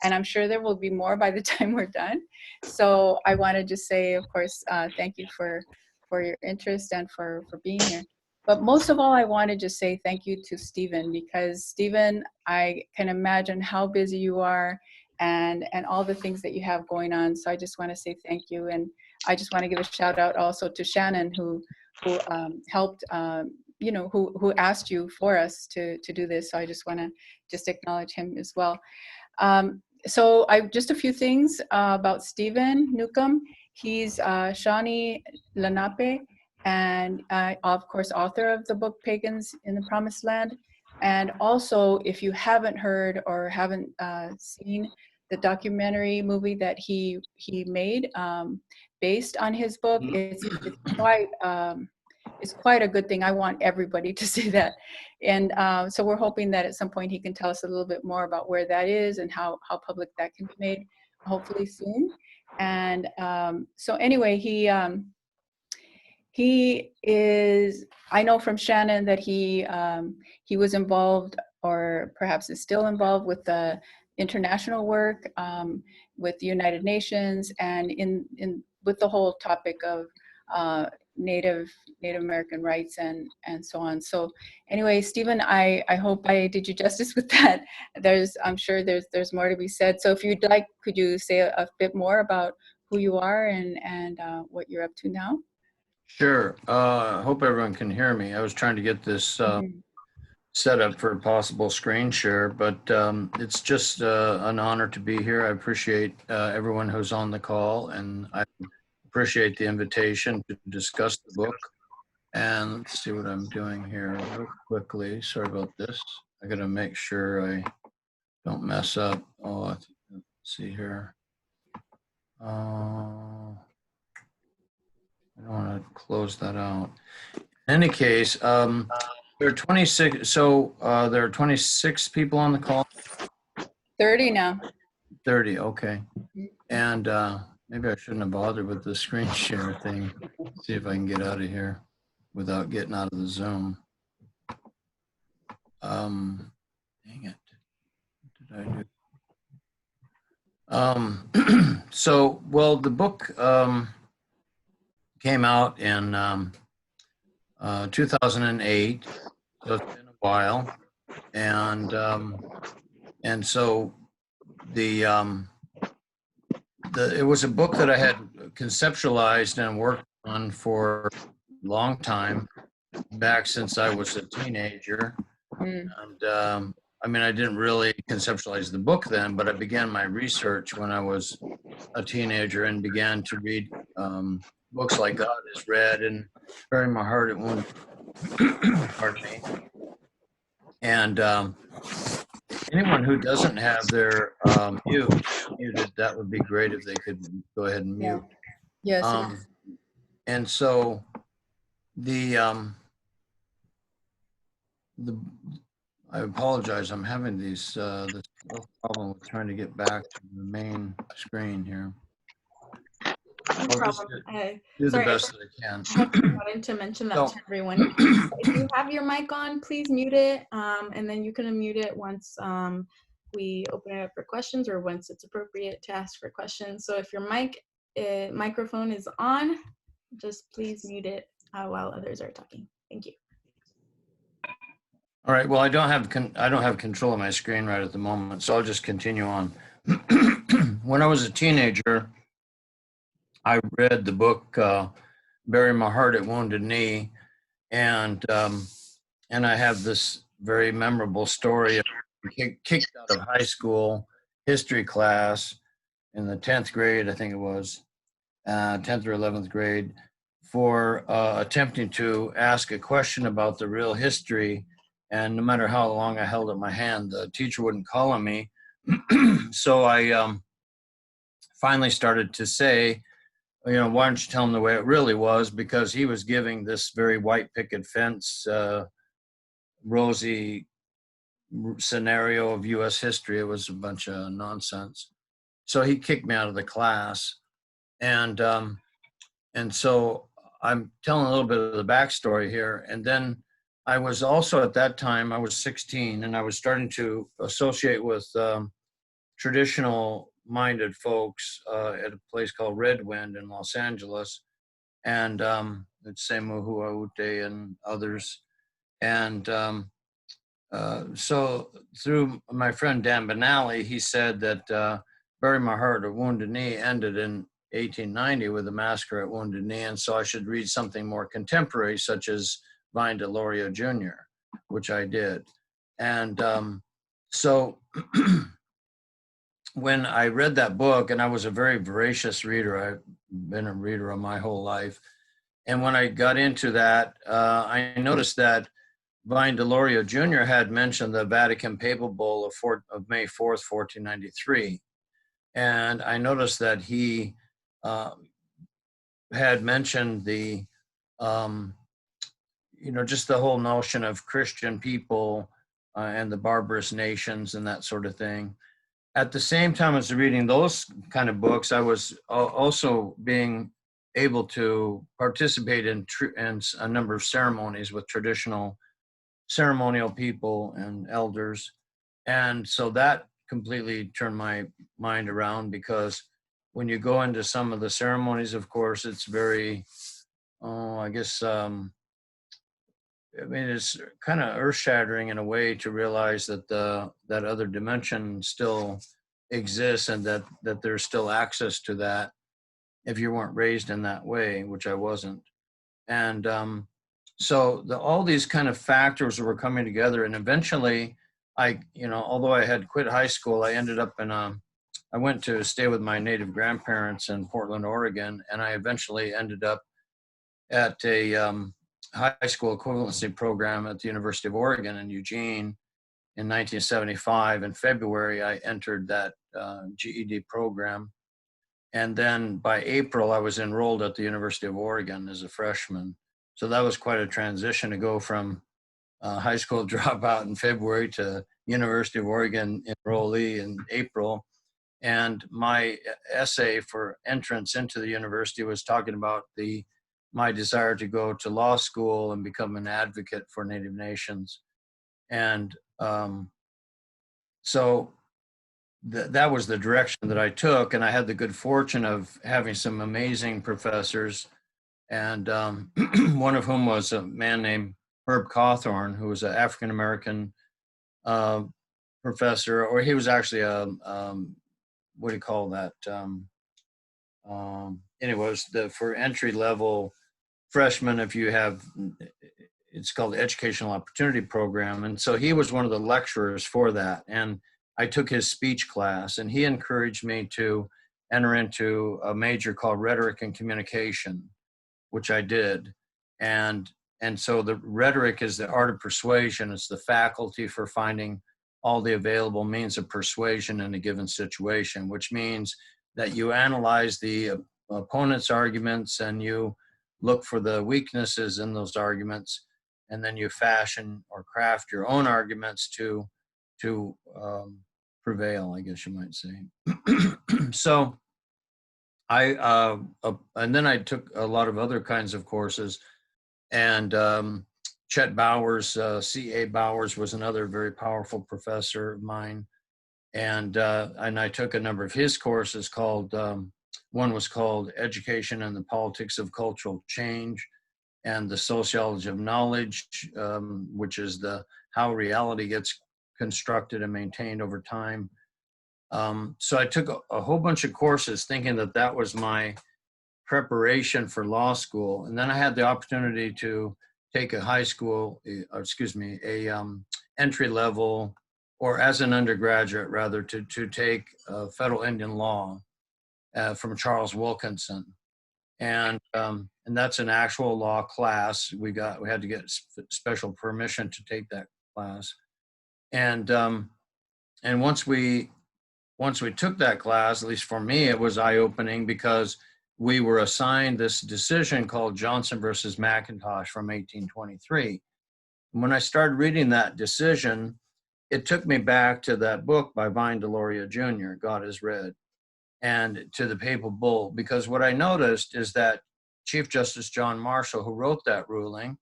and I'm sure there will be more by the time we're done. So I want to just say, of course, thank you for your interest and for being here. But most of all, I want to just say thank you to Steven, because Steven, I can imagine how busy you are and all the things that you have going on. So I just want to say thank you. And I just want to give a shout out also to Shannon, who helped, you know, who asked you for us to do this. So I just want to just acknowledge him as well. So just a few things about Steven Newcomb. He's Shawnee Lenape, and of course, author of the book Pagans in the Promised Land. And also, if you haven't heard or haven't seen the documentary movie that he made based on his book, it's quite a good thing. I want everybody to see that. And so we're hoping that at some point he can tell us a little bit more about where that is and how public that can be made, hopefully soon. And so anyway, he is, I know from Shannon that he was involved, or perhaps is still involved, with the international work with the United Nations, and with the whole topic of Native American rights and so on. So anyway, Steven, I hope I did you justice with that. I'm sure there's more to be said. So if you'd like, could you say a bit more about who you are and what you're up to now? Sure. I hope everyone can hear me. I was trying to get this set up for a possible screen share, but it's just an honor to be here. I appreciate everyone who's on the call, and I appreciate the invitation to discuss the book. And let's see what I'm doing here real quickly. Sorry about this. I gotta make sure I don't mess up. Oh, let's see here. I don't want to close that out. In any case, there are 26. So there are 26 people on the call. 30 now. 30. Okay. And maybe I shouldn't have bothered with the screen share thing. See if I can get out of here without getting out of the Zoom. Dang it. What did I do? So, well, the book came out in 2008, so it's been a while, and so it was a book that I had conceptualized and worked on for a long time, back since I was a teenager. And I mean, I didn't really conceptualize the book then, but I began my research when I was a teenager and began to read books like God is Red and Bury My Heart at Wounded. Pardon me. And anyone who doesn't have their muted, that would be great if they could go ahead and mute. Yes. And so I apologize. I'm having this problem with trying to get back to the main screen here. No problem. Do the best that I can. I wanted to mention that to everyone. If you have your mic on, please mute it, and then you can unmute it once we open it up for questions, or once it's appropriate to ask for questions. So if your microphone is on, just please mute it while others are talking. Thank you. All right. Well, I don't have control of my screen right at the moment, so I'll just continue on. When I was a teenager, I read the book "Bury My Heart at Wounded Knee," and I have this very memorable story of kicked out of high school history class in the 10th grade, I think it was, 10th or 11th grade, for attempting to ask a question about the real history. And no matter how long I held up my hand, the teacher wouldn't call on me. So I finally started to say, you know, why don't you tell him the way it really was? Because he was giving this very white picket fence, rosy scenario of U.S. history. It was a bunch of nonsense. So he kicked me out of the class. And so I'm telling a little bit of the backstory here. And then I was also, at that time, I was 16, and I was starting to associate with traditional-minded folks at a place called Red Wind in Los Angeles, and it's Semu Huaute and others. And so through my friend Dan Benally, he said that Bury My Heart at Wounded Knee ended in 1890 with the massacre at Wounded Knee, and so I should read something more contemporary, such as Vine Deloria Jr., which I did. And so when I read that book, and I was a very voracious reader, I've been a reader all my whole life, and when I got into that, I noticed that Vine Deloria Jr. had mentioned the Vatican Papal Bull of May 4th, 1493. And I noticed that he had mentioned the, just the whole notion of Christian people and the barbarous nations and that sort of thing. At the same time as reading those kind of books, I was also being able to participate in a number of ceremonies with traditional ceremonial people and elders. And so that completely turned my mind around, because when you go into some of the ceremonies, of course, it's very, it's kind of earth-shattering in a way to realize that that other dimension still exists, and that there's still access to that if you weren't raised in that way, which I wasn't. And so all these kind of factors were coming together, and eventually although I had quit high school, I ended up I went to stay with my native grandparents in Portland, Oregon, and I eventually ended up at a high school equivalency program at the University of Oregon in Eugene in 1975. In February, I entered that GED program. And then by April, I was enrolled at the University of Oregon as a freshman. So that was quite a transition to go from high school dropout in February to University of Oregon enrollee in April. And my essay for entrance into the university was talking about my desire to go to law school and become an advocate for Native nations. And so that was the direction that I took. And I had the good fortune of having some amazing professors, and one of whom was a man named Herb Cawthorn, who was an African-American professor, or he was actually what do you call that? Anyways, for entry-level freshmen, if you have, it's called the Educational Opportunity Program. And so he was one of the lecturers for that. And I took his speech class, and he encouraged me to enter into a major called Rhetoric and Communication, which I did. And so the rhetoric is the art of persuasion. It's the faculty for finding all the available means of persuasion in a given situation, which means that you analyze the opponent's arguments and you look for the weaknesses in those arguments, and then you fashion or craft your own arguments to prevail, I guess you might say. So and then I took a lot of other kinds of courses, and Chet Bowers, C.A. Bowers was another very powerful professor of mine. And I took a number of his courses called, one was called Education and the Politics of Cultural Change, and the Sociology of Knowledge, which is how reality gets constructed and maintained over time. So I took a whole bunch of courses thinking that was my preparation for law school. And then I had the opportunity to take a entry level, or as an undergraduate rather, to take federal Indian law from Charles Wilkinson. And that's an actual law class. We had to get special permission to take that class. And once we took that class, at least for me, it was eye-opening, because we were assigned this decision called Johnson versus McIntosh from 1823. And when I started reading that decision, it took me back to that book by Vine Deloria Jr., God is Red, and to the Papal Bull, because what I noticed is that Chief Justice John Marshall, who wrote that ruling,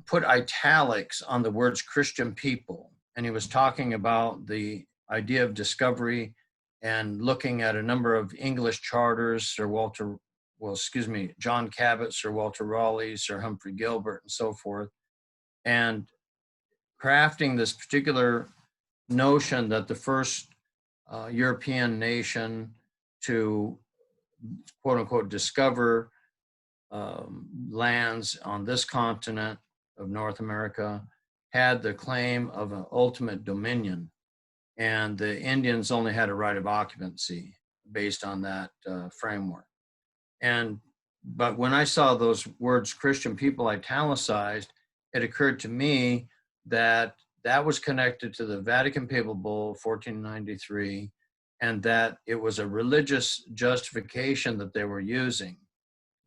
put italics on the words Christian people, and he was talking about the idea of discovery and looking at a number of English charters, John Cabot, Sir Walter Raleigh, Sir Humphrey Gilbert, and so forth, and crafting this particular notion that the first European nation to quote unquote discover lands on this continent of North America had the claim of an ultimate dominion, and the Indians only had a right of occupancy based on that framework. But when I saw those words Christian people italicized, it occurred to me that that was connected to the Vatican Papal Bull 1493, and that it was a religious justification that they were using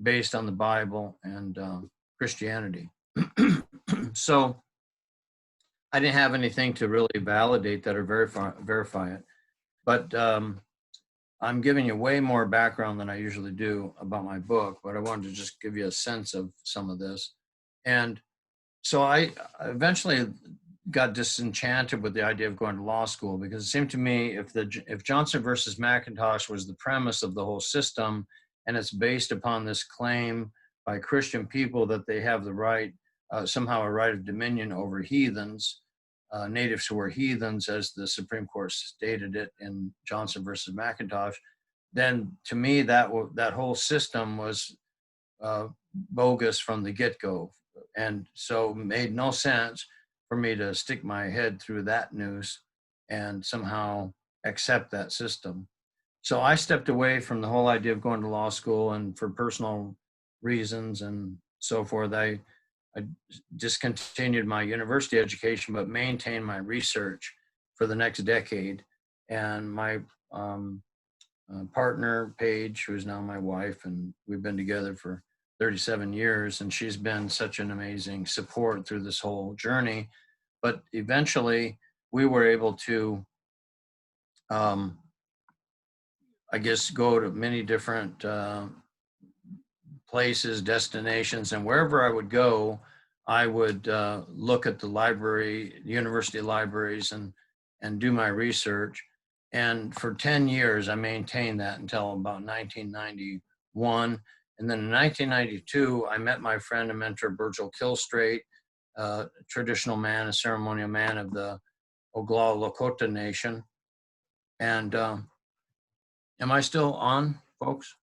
based on the Bible and Christianity. So I didn't have anything to really validate that or verify it. But I'm giving you way more background than I usually do about my book, but I wanted to just give you a sense of some of this. And so I eventually got disenchanted with the idea of going to law school, because it seemed to me if Johnson versus McIntosh was the premise of the whole system, and it's based upon this claim by Christian people that they have the right, somehow a right of dominion over heathens, natives who were heathens, as the Supreme Court stated it in Johnson versus McIntosh, then to me that whole system was bogus from the get-go. And so it made no sense for me to stick my head through that noose and somehow accept that system. So I stepped away from the whole idea of going to law school, and for personal reasons and so forth, I discontinued my university education, but maintained my research for the next decade. And my partner, Paige, who is now my wife, and we've been together for 37 years, and she's been such an amazing support through this whole journey. But eventually we were able to, I guess, go to many different places, destinations, and wherever I would go, I would look at the library, university libraries, and do my research. And for 10 years, I maintained that until about 1991. And then in 1992, I met my friend and mentor, Virgil Kilstraight, a traditional man, a ceremonial man of the Oglala Lakota Nation. And am I still on, folks?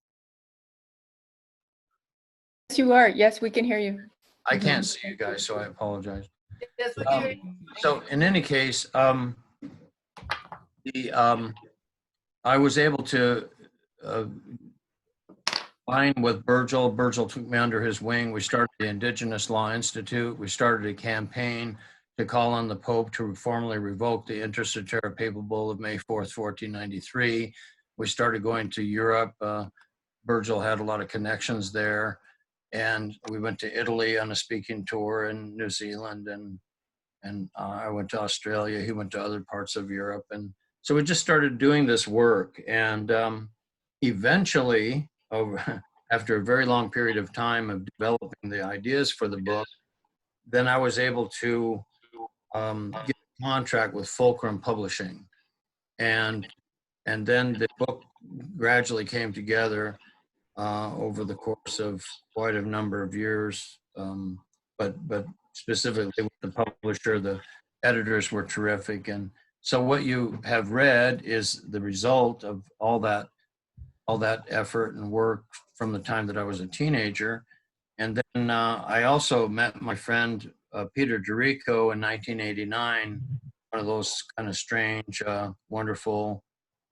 Yes, you are. Yes, we can hear you. I can't see you guys, so I apologize. Yes, we can hear you. So in any case, I was able to line with Virgil. Virgil took me under his wing. We started the Indigenous Law Institute. We started a campaign to call on the Pope to formally revoke the Intercetera Papal Bull of May 4th, 1493. We started going to Europe. Virgil had a lot of connections there. And we went to Italy on a speaking tour, and New Zealand, and I went to Australia. He went to other parts of Europe. And so we just started doing this work. And eventually, after a very long period of time of developing the ideas for the book, then I was able to get a contract with Fulcrum Publishing. And then the book gradually came together over the course of quite a number of years, but specifically with the publisher, the editors were terrific. And so what you have read is the result of all that effort and work from the time that I was a teenager. And then I also met my friend Peter Dorico in 1989, one of those kind of strange, wonderful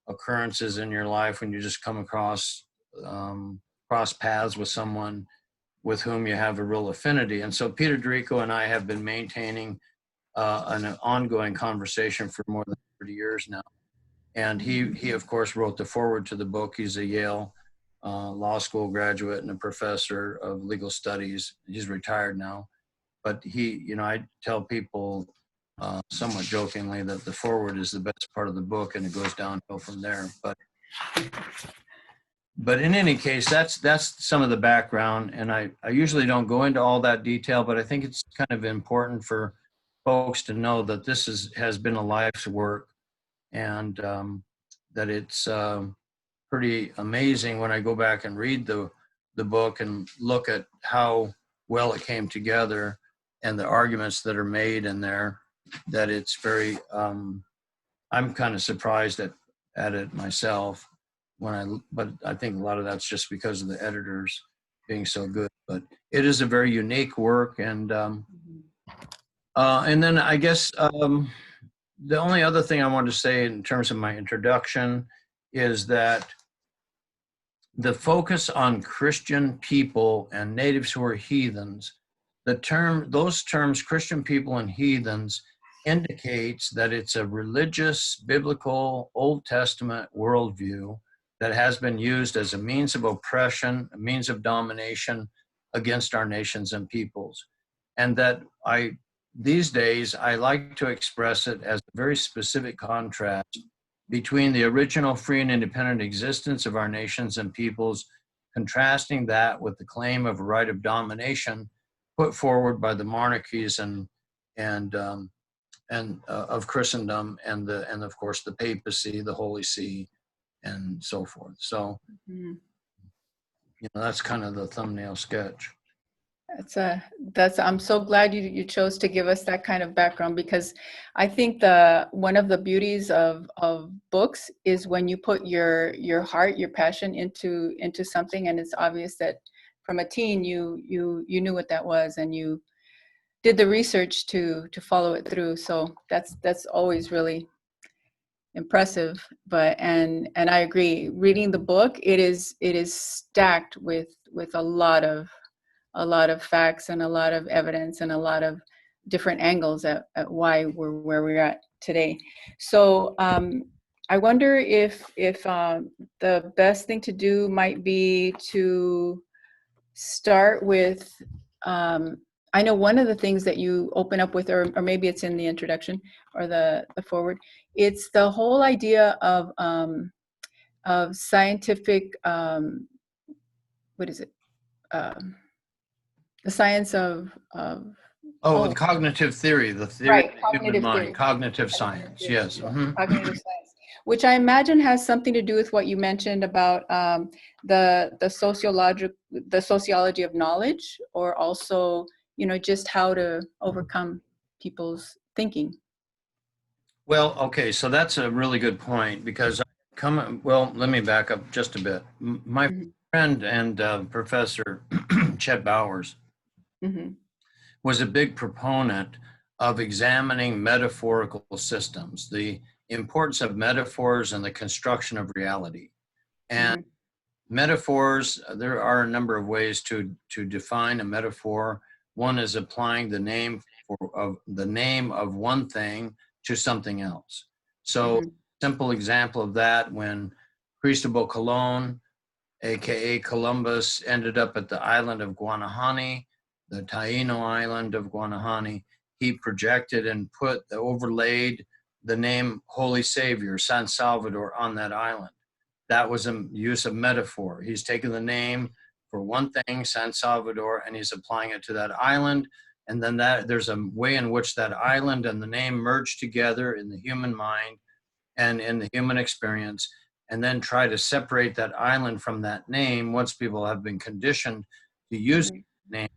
occurrences in your life when you just come across paths with someone with whom you have a real affinity. And so Peter Dorico and I have been maintaining an ongoing conversation for more than 30 years now. And he of course wrote the foreword to the book. He's a Yale law school graduate and a professor of legal studies. He's retired now, but I tell people somewhat jokingly that the foreword is the best part of the book, and it goes downhill from there. But in any case, that's some of the background, and I usually don't go into all that detail, but I think it's kind of important for folks to know that this has been a life's work. and that it's pretty amazing when I go back and read the book and look at how well it came together and the arguments that are made in there, that it's very, I'm kind of surprised at it myself but I think a lot of that's just because of the editors being so good. But it is a very unique work, and then I guess the only other thing I wanted to say in terms of my introduction is that the focus on Christian people and natives who are heathens, those terms, Christian people and heathens, indicates that it's a religious, biblical, Old Testament worldview that has been used as a means of oppression, a means of domination against our nations and peoples. And that these days, I like to express it as a very specific contrast between the original free and independent existence of our nations and peoples, contrasting that with the claim of a right of domination put forward by the monarchies and of Christendom and of course the papacy, the Holy See, and so forth. So, that's kind of the thumbnail sketch. I'm so glad you chose to give us that kind of background, because I think one of the beauties of books is when you put your heart, your passion into something, and it's obvious that from a teen you knew what that was, and you did the research to follow it through. So that's always really impressive. And I agree, reading the book, it is stacked with a lot of facts and a lot of evidence and a lot of different angles at why we're where we're at today. So I wonder if the best thing to do might be to start with, I know one of the things that you open up with, or maybe it's in the introduction or the forward, it's the whole idea of scientific, what is it? The science of Cognitive theory, the theory right, of the human mind, theory. cognitive science, yes. Cognitive science, which I imagine has something to do with what you mentioned about the sociology of knowledge, or also, just how to overcome people's thinking. Well, okay, so that's a really good point, because let me back up just a bit. My friend and Professor Chet Bowers was a big proponent of examining metaphorical systems, the importance of metaphors and the construction of reality. And metaphors, there are a number of ways to define a metaphor. One is applying the name of one thing to something else. So, simple example of that, when Cristobal Colon, aka Columbus, ended up at the island of Guanahani, the Taino island of Guanahani, he projected and overlaid the name Holy Savior, San Salvador, on that island. That was a use of metaphor. He's taken the name for one thing, San Salvador, and he's applying it to that island. And then there's a way in which that island and the name merge together in the human mind and in the human experience, and then try to separate that island from that name. Once people have been conditioned to use the name,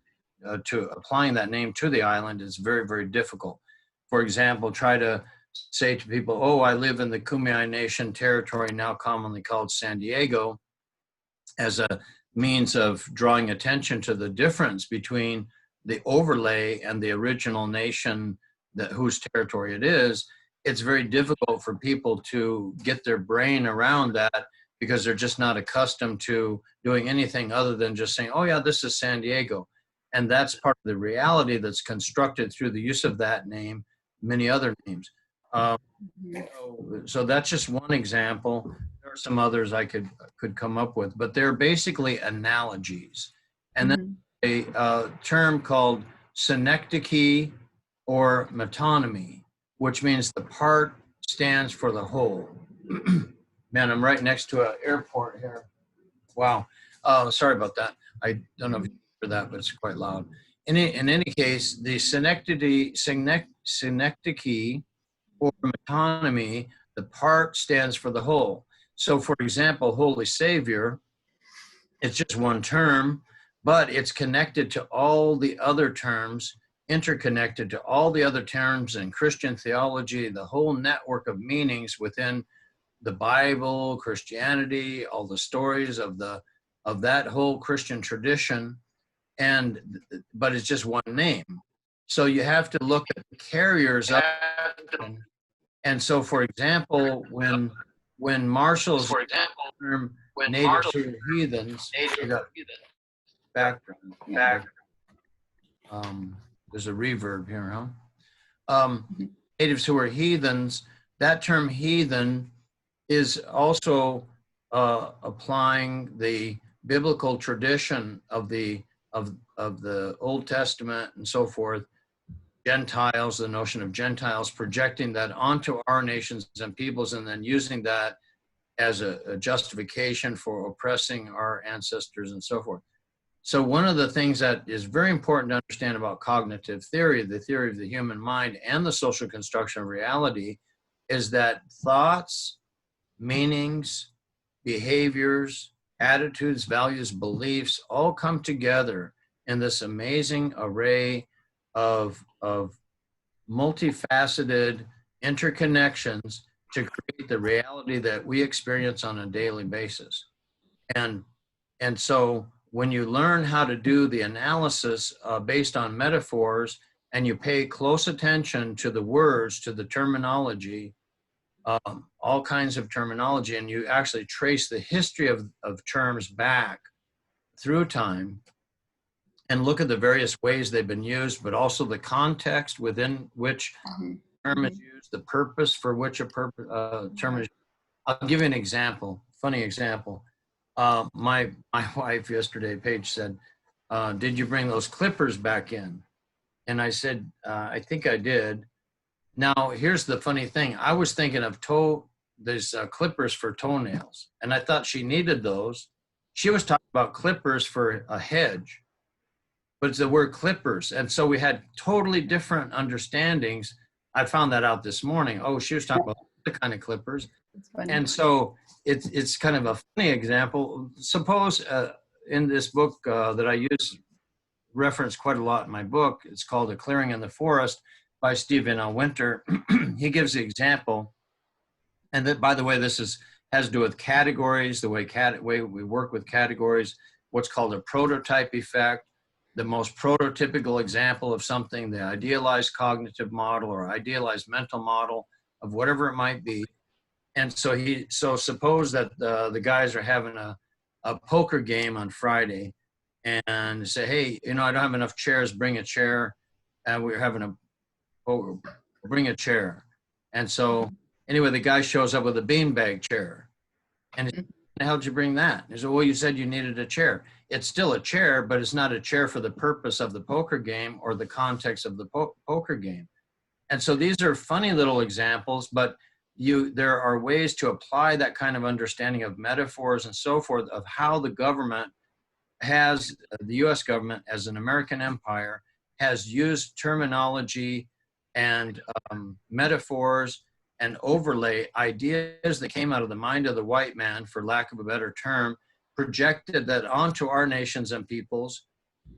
to applying that name to the island, is very, very difficult. For example, try to say to people, oh, I live in the Kumeyaay Nation territory, now commonly called San Diego, as a means of drawing attention to the difference between the overlay and the original nation whose territory it is. It's very difficult for people to get their brain around that, because they're just not accustomed to doing anything other than just saying, oh yeah, this is San Diego. And that's part of the reality that's constructed through the use of that name, many other names. So that's just one example. There are some others I could come up with, but they're basically analogies. And then a term called synecdoche or metonymy, which means the part stands for the whole. Man, I'm right next to an airport here. Wow. Sorry about that. I don't know if you hear that, but it's quite loud. In any case, the synecdoche or metonymy, The part stands for the whole. So for example, Holy Savior, it's just one term, but it's connected to all the other terms, interconnected to all the other terms in Christian theology, the whole network of meanings within the Bible, Christianity, all the stories of that whole Christian tradition, but it's just one name. So you have to look at the carriers of it. And so, for example, when Marshall's term natives who are heathens, background. There's a reverb here, huh? Natives who are heathens, that term heathen is also applying the biblical tradition of the Old Testament and so forth, Gentiles, the notion of Gentiles, projecting that onto our nations and peoples, and then using that as a justification for oppressing our ancestors and so forth. So one of the things that is very important to understand about cognitive theory, the theory of the human mind and the social construction of reality, is that thoughts, meanings, behaviors, attitudes, values, beliefs all come together in this amazing array of multifaceted interconnections to create the reality that we experience on a daily basis. And so when you learn how to do the analysis based on metaphors, and you pay close attention to the words, to the terminology, all kinds of terminology, and you actually trace the history of terms back through time and look at the various ways they've been used, but also the context within which term is used, the purpose for which a term is. I'll give you an example, funny example. My wife yesterday, Paige, said, did you bring those clippers back in? And I said, I think I did. Now, here's the funny thing. I was thinking of there's clippers for toenails, and I thought she needed those. She was talking about clippers for a hedge, but it's the word clippers. And so we had totally different understandings. I found that out this morning. Oh, she was talking about the kind of clippers. And so it's kind of a funny example. Suppose in this book that I reference quite a lot in my book, it's called A Clearing in the Forest by Steven Winter. He gives the example, and that, by the way, this has to do with categories, the way we work with categories, what's called a prototype effect, the most prototypical example of something, the idealized cognitive model or idealized mental model of whatever it might be. And so suppose that the guys are having a poker game on Friday, and say, hey, I don't have enough chairs, bring a chair. And we're having bring a chair. And so anyway, the guy shows up with a beanbag chair. And he said, how'd you bring that? He said, well, you said you needed a chair. It's still a chair, but it's not a chair for the purpose of the poker game or the context of the poker game. And so these are funny little examples, but there are ways to apply that kind of understanding of metaphors and so forth, of how the government the US government as an American empire has used terminology and metaphors and overlay ideas that came out of the mind of the white man, for lack of a better term, projected that onto our nations and peoples,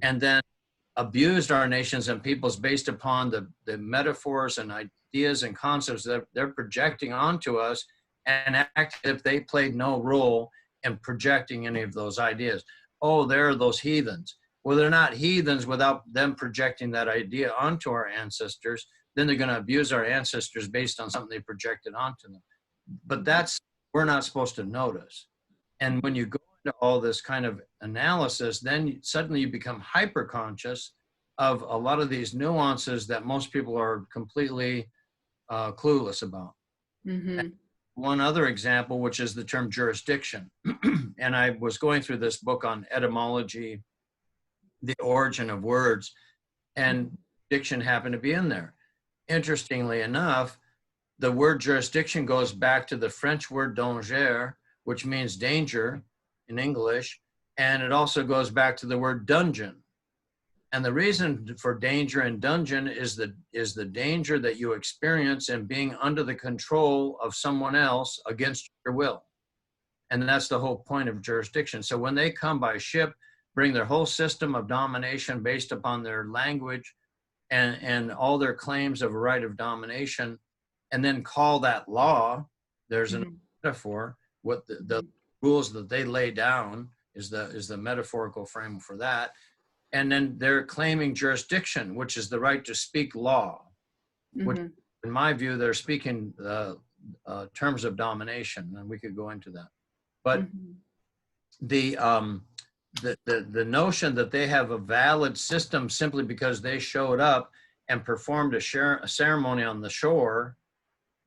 and then abused our nations and peoples based upon the metaphors and ideas and concepts that they're projecting onto us, and act as if they played no role in projecting any of those ideas. Oh, they're those heathens. Well, they're not heathens without them projecting that idea onto our ancestors. Then they're going to abuse our ancestors based on something they projected onto them. But we're not supposed to notice. And when you go into all this kind of analysis, then suddenly you become hyper conscious of a lot of these nuances that most people are completely clueless about. Mm-hmm. One other example, which is the term jurisdiction. And I was going through this book on etymology, the origin of words, and diction happened to be in there. Interestingly enough, the word jurisdiction goes back to the French word danger, which means danger in English, and it also goes back to the word dungeon. And the reason for danger and dungeon is the danger that you experience in being under the control of someone else against your will. And that's the whole point of jurisdiction. So when they come by ship, bring their whole system of domination based upon their language and all their claims of a right of domination, and then call that law, there's a metaphor. What the rules that they lay down is the metaphorical frame for that. And then they're claiming jurisdiction, which is the right to speak law, which in my view, they're speaking terms of domination, and we could go into that. But the notion that they have a valid system simply because they showed up and performed a ceremony on the shore,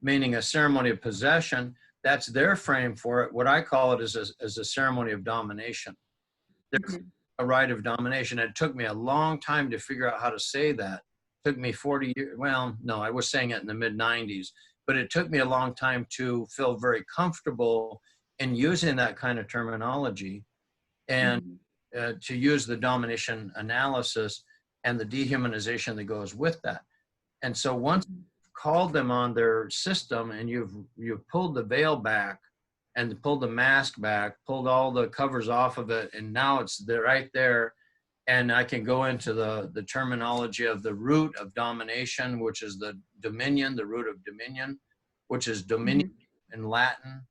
meaning a ceremony of possession, that's their frame for it. What I call it is a ceremony of domination. They're a right of domination. It took me a long time to figure out how to say that. It took me 40 years. Well, no, I was saying it in the mid-90s, but it took me a long time to feel very comfortable in using that kind of terminology and to use the domination analysis and the dehumanization that goes with that. And so once you've called them on their system and you've pulled the veil back and pulled the mask back, pulled all the covers off of it, and now it's right there. And I can go into the terminology of the root of domination, which is the dominion, the root of dominion, which is dominion in Latin,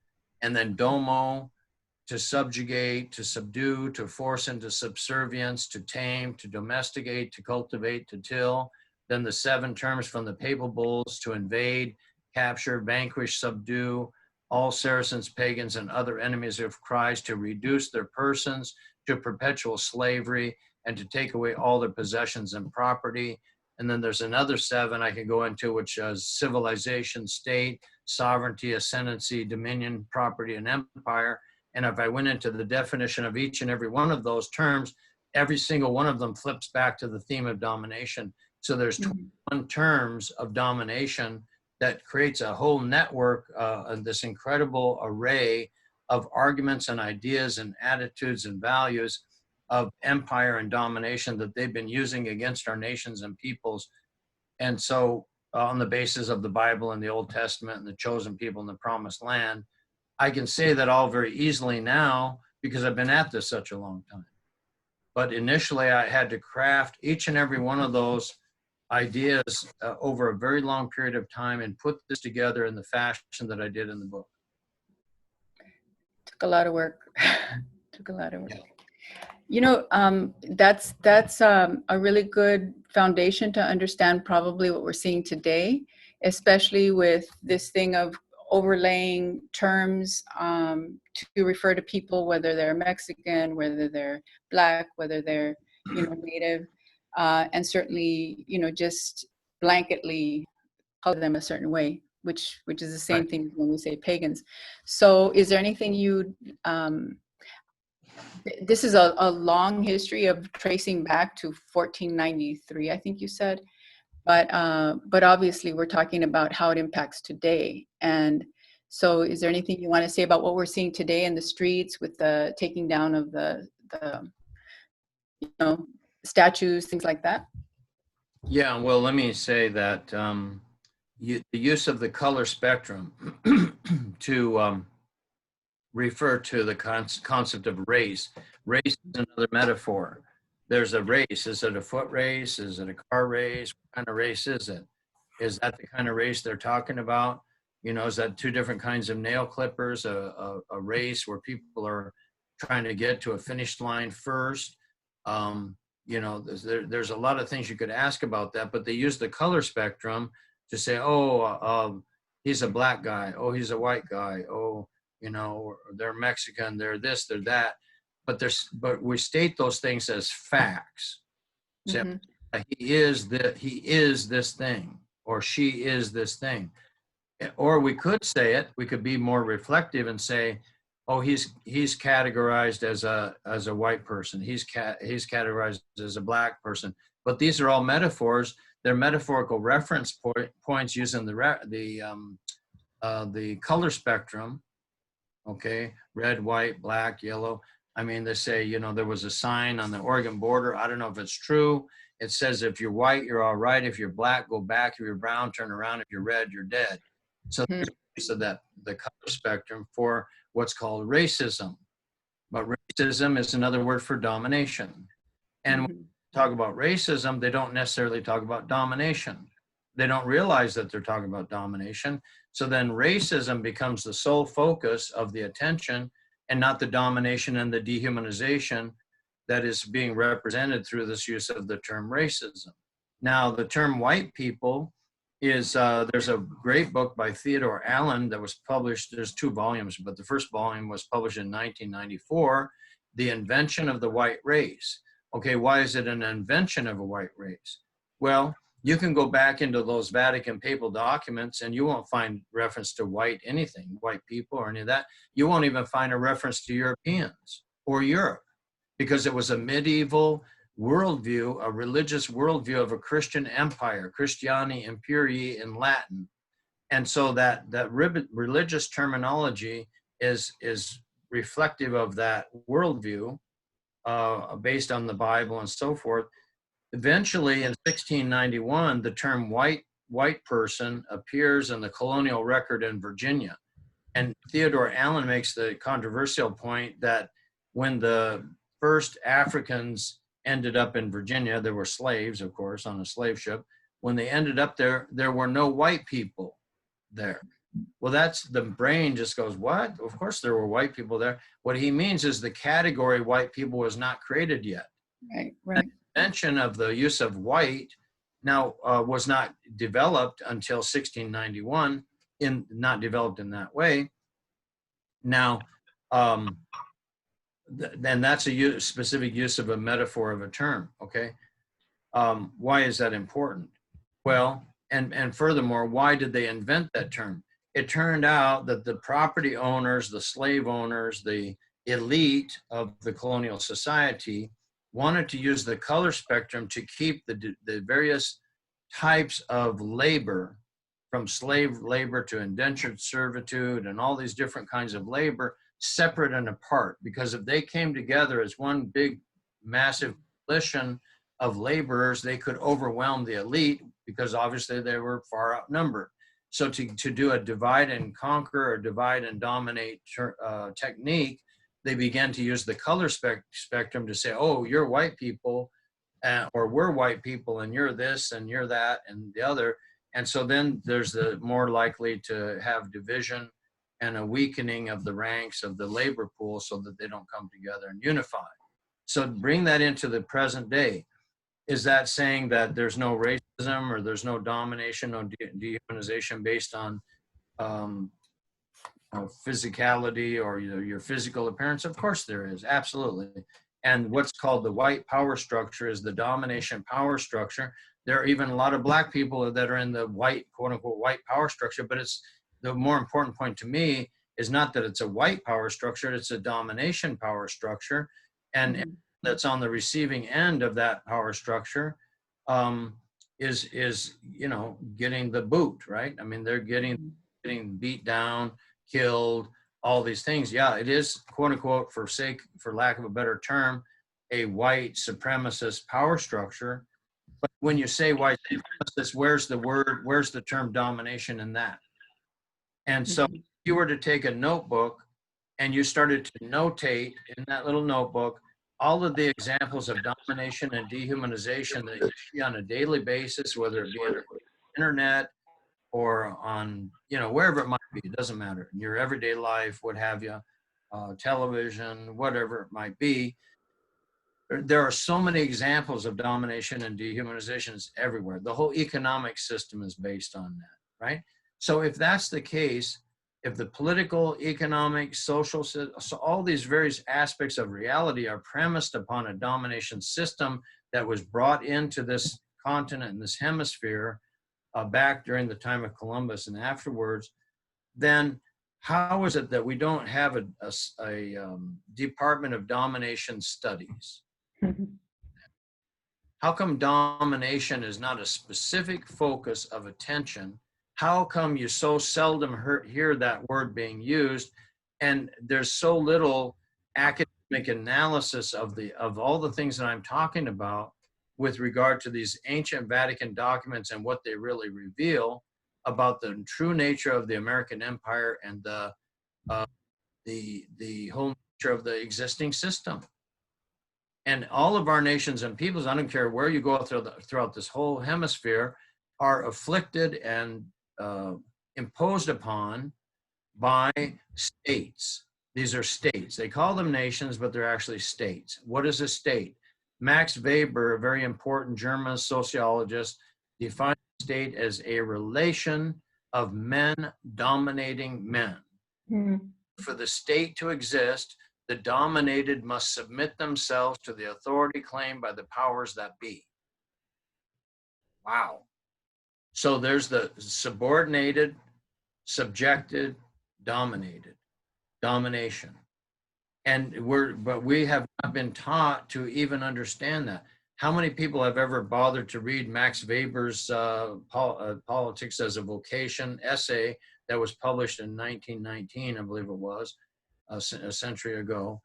and then domo, to subjugate, to subdue, to force into subservience, to tame, to domesticate, to cultivate, to till. Then the 7 terms from the papal bulls: to invade, capture, vanquish, subdue all Saracens, pagans, and other enemies of Christ, to reduce their persons to perpetual slavery, and to take away all their possessions and property. And then there's another 7 I can go into, which is civilization, state, sovereignty, ascendancy, dominion, property, and empire. And if I went into the definition of each and every one of those terms, every single one of them flips back to the theme of domination. So there's 21 terms of domination that creates a whole network, this incredible array of arguments and ideas and attitudes and values of empire and domination that they've been using against our nations and peoples. And so on the basis of the Bible and the Old Testament and the chosen people in the promised land, I can say that all very easily now because I've been at this such a long time. But initially I had to craft each and every one of those ideas over a very long period of time and put this together in the fashion that I did in the book. Took a lot of work. Took a lot of work. Yeah. You know, that's a really good foundation to understand probably what we're seeing today, especially with this thing of overlaying terms to refer to people, whether they're Mexican, whether they're Black, whether they're, you know, Native, and certainly, you know, just blanketly call them a certain way, which is the same thing when we say pagans. So is there anything you, this is a long history of tracing back to 1493, I think you said, but obviously we're talking about how it impacts today. And so is there anything you want to say about what we're seeing today in the streets with the taking down of the you know, statues, things like that? Yeah, well, let me say that the use of the color spectrum to refer to the concept of race. Race is another metaphor. There's a race. Is it a foot race? Is it a car race? What kind of race is it? Is that the kind of race they're talking about? You know, is that 2 different kinds of nail clippers, a race where people are trying to get to a finish line first? You know, there's a lot of things you could ask about that, but they use the color spectrum to say, oh, he's a Black guy. Oh, he's a white guy. Oh, you know, they're Mexican, they're this, they're that. But we state those things as facts. So he is this thing, or she is this thing. Or we could say it, we could be more reflective and say, oh, he's categorized as a white person. He's categorized as a Black person. But these are all metaphors. They're metaphorical reference points using the color spectrum. Okay, red, white, black, yellow. I mean, they say, you know, there was a sign on the Oregon border. I don't know if it's true. It says, if you're white, you're all right. If you're black, go back. If you're brown, turn around. If you're red, you're dead. So there's a piece of that, the color spectrum for what's called racism. But racism is another word for domination. And when we talk about racism, they don't necessarily talk about domination. They don't realize that they're talking about domination. So then racism becomes the sole focus of the attention and not the domination and the dehumanization that is being represented through this use of the term racism. Now, the term white people is, there's a great book by Theodore Allen that was published, there's 2 volumes, but the first volume was published in 1994, The Invention of the White Race. Okay, why is it an invention of a white race? Well, you can go back into those Vatican papal documents and you won't find reference to white anything, white people or any of that. You won't even find a reference to Europeans or Europe, because it was a medieval worldview, a religious worldview of a Christian empire, Christiani Imperii in Latin. And so that religious terminology is reflective of that worldview based on the Bible and so forth. Eventually, in 1691, the term white person appears in the colonial record in Virginia. And Theodore Allen makes the controversial point that when the first Africans ended up in Virginia, there were slaves, of course, on a slave ship. When they ended up there, there were no white people there. Well, that's, the brain just goes, what? Of course there were white people there. What he means is the category white people was not created yet. Right, right. Mention of the use of white now was not developed until 1691, not developed in that way. Now, then that's a specific use of a metaphor of a term, okay? Why is that important? Well, and furthermore, why did they invent that term? It turned out that the property owners, the slave owners, the elite of the colonial society wanted to use the color spectrum to keep the various types of labor, from slave labor to indentured servitude and all these different kinds of labor, separate and apart. Because if they came together as one big, massive coalition of laborers, they could overwhelm the elite, because obviously they were far outnumbered. So to do a divide and conquer or divide and dominate technique, they began to use the color spectrum to say, oh, you're white people, or we're white people, and you're this, and you're that, and the other. And so then there's the more likely to have division and a weakening of the ranks of the labor pool so that they don't come together and unify. So bring that into the present day. Is that saying that there's no racism or there's no domination or dehumanization based on physicality or your physical appearance? Of course there is, absolutely. And what's called the white power structure is the domination power structure. There are even a lot of black people that are in the white, quote unquote, white power structure, but it's, the more important point to me is not that it's a white power structure, it's a domination power structure. And that's on the receiving end of that power structure is you know, getting the boot, right? I mean, they're getting beat down, killed, all these things. Yeah, it is, quote unquote, for lack of a better term, a white supremacist power structure. But when you say white supremacist, where's the term domination in that? And so if you were to take a notebook and you started to notate in that little notebook all of the examples of domination and dehumanization that you see on a daily basis, whether it be on the internet or on, you know, wherever it might be, it doesn't matter, in your everyday life, what have you, television, whatever it might be, there are so many examples of domination and dehumanizations everywhere. The whole economic system is based on that, right? So if that's the case, if the political, economic, social, so all these various aspects of reality are premised upon a domination system that was brought into this continent and this hemisphere back during the time of Columbus and afterwards, then how is it that we don't have a Department of Domination Studies? How come domination is not a specific focus of attention? How come you so seldom hear that word being used? And there's so little academic make analysis of all the things that I'm talking about with regard to these ancient Vatican documents and what they really reveal about the true nature of the American Empire and the whole nature of the existing system. And all of our nations and peoples, I don't care where you go throughout this whole hemisphere, are afflicted and imposed upon by states. These are states. They call them nations, but they're actually states. What is a state? Max Weber, a very important German sociologist, defined state as a relation of men dominating men. Mm-hmm. For the state to exist, the dominated must submit themselves to the authority claimed by the powers that be. Wow. So there's the subordinated, subjected, dominated, domination. And we have not been taught to even understand that. How many people have ever bothered to read Max Weber's Politics as a Vocation essay that was published in 1919, I believe it was, a century ago?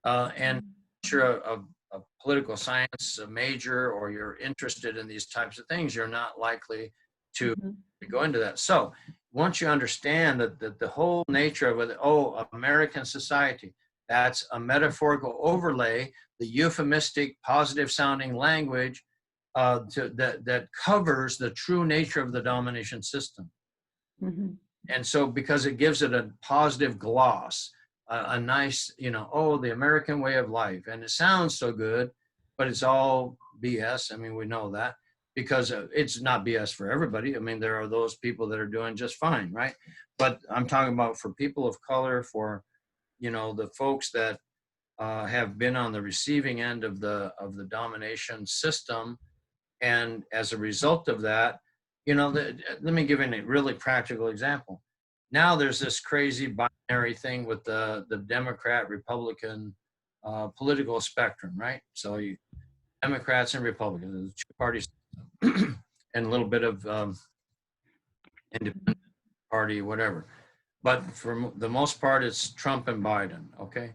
And if you're a political science major or you're interested in these types of things, you're not likely to go into that. So once you understand that the whole nature of it, American society, that's a metaphorical overlay, the euphemistic, positive sounding language that covers the true nature of the domination system. Mm-hmm. And so because it gives it a positive gloss, a nice, the American way of life. And it sounds so good, but it's all BS. I mean, we know that because it's not BS for everybody. I mean, there are those people that are doing just fine, right? But I'm talking about for people of color, for the folks that have been on the receiving end of the domination system, and as a result of that, let me give you a really practical example. Now there's this crazy binary thing with the Democrat Republican political spectrum, right? So Democrats and Republicans, the two parties, and a little bit of independent party, whatever. But for the most part, it's Trump and Biden, okay?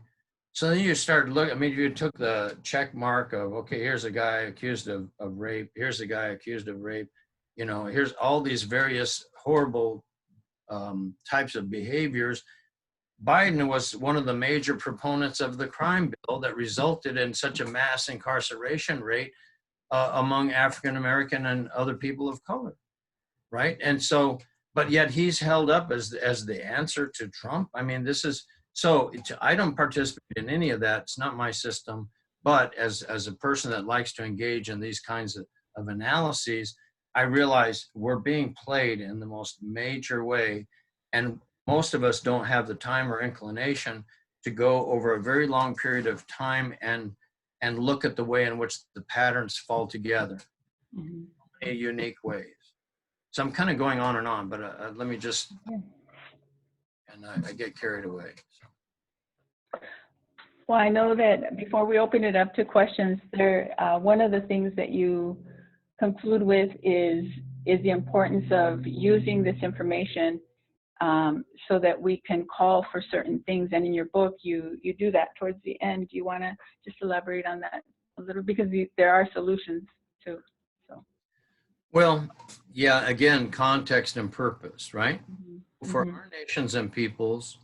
So then you start looking, I mean, you took the check mark of, okay, here's a guy accused of rape, here's a guy accused of rape, here's all these various horrible types of behaviors. Biden was one of the major proponents of the crime bill that resulted in such a mass incarceration rate among African American and other people of color, right? And so, but yet he's held up as the answer to Trump. I mean, I don't participate in any of that. It's not my system. But as a person that likes to engage in these kinds of analyses, I realize we're being played in the most major way. And most of us don't have the time or inclination to go over a very long period of time and look at the way in which the patterns fall together in unique ways. So I'm kind of going on, but let me just, and I get carried away. So. Well, I know that before we open it up to questions, one of the things that you conclude with is the importance of using this information so that we can call for certain things. And in your book, you do that towards the end. Do you want to just elaborate on that a little? Because there are solutions too. So. Well, yeah, again, context and purpose, right? Mm-hmm. For our nations and peoples,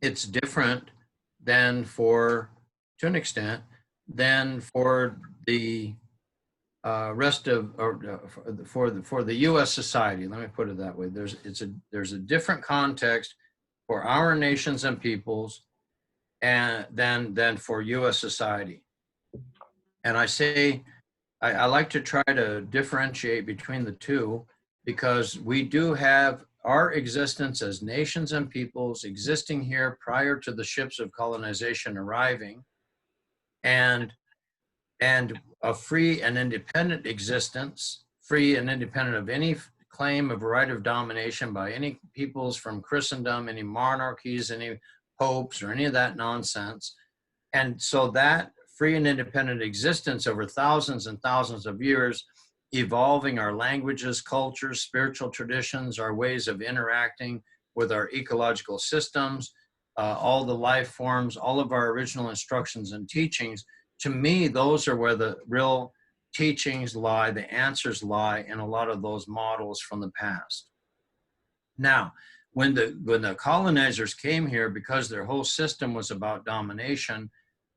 it's different than to an extent, than for the rest of, or for the U.S. society. Let me put it that way. There's a different context for our nations and peoples, and than for U.S. society. And I say, I like to try to differentiate between the two, because we do have our existence as nations and peoples existing here prior to the ships of colonization arriving, and a free and independent existence, free and independent of any claim of right of domination by any peoples from Christendom, any monarchies, any popes, or any of that nonsense. And so that free and independent existence over thousands and thousands of years, evolving our languages, cultures, spiritual traditions, our ways of interacting with our ecological systems, all the life forms, all of our original instructions and teachings. To me, those are where the real teachings lie, the answers lie in a lot of those models from the past. Now, when the colonizers came here, because their whole system was about domination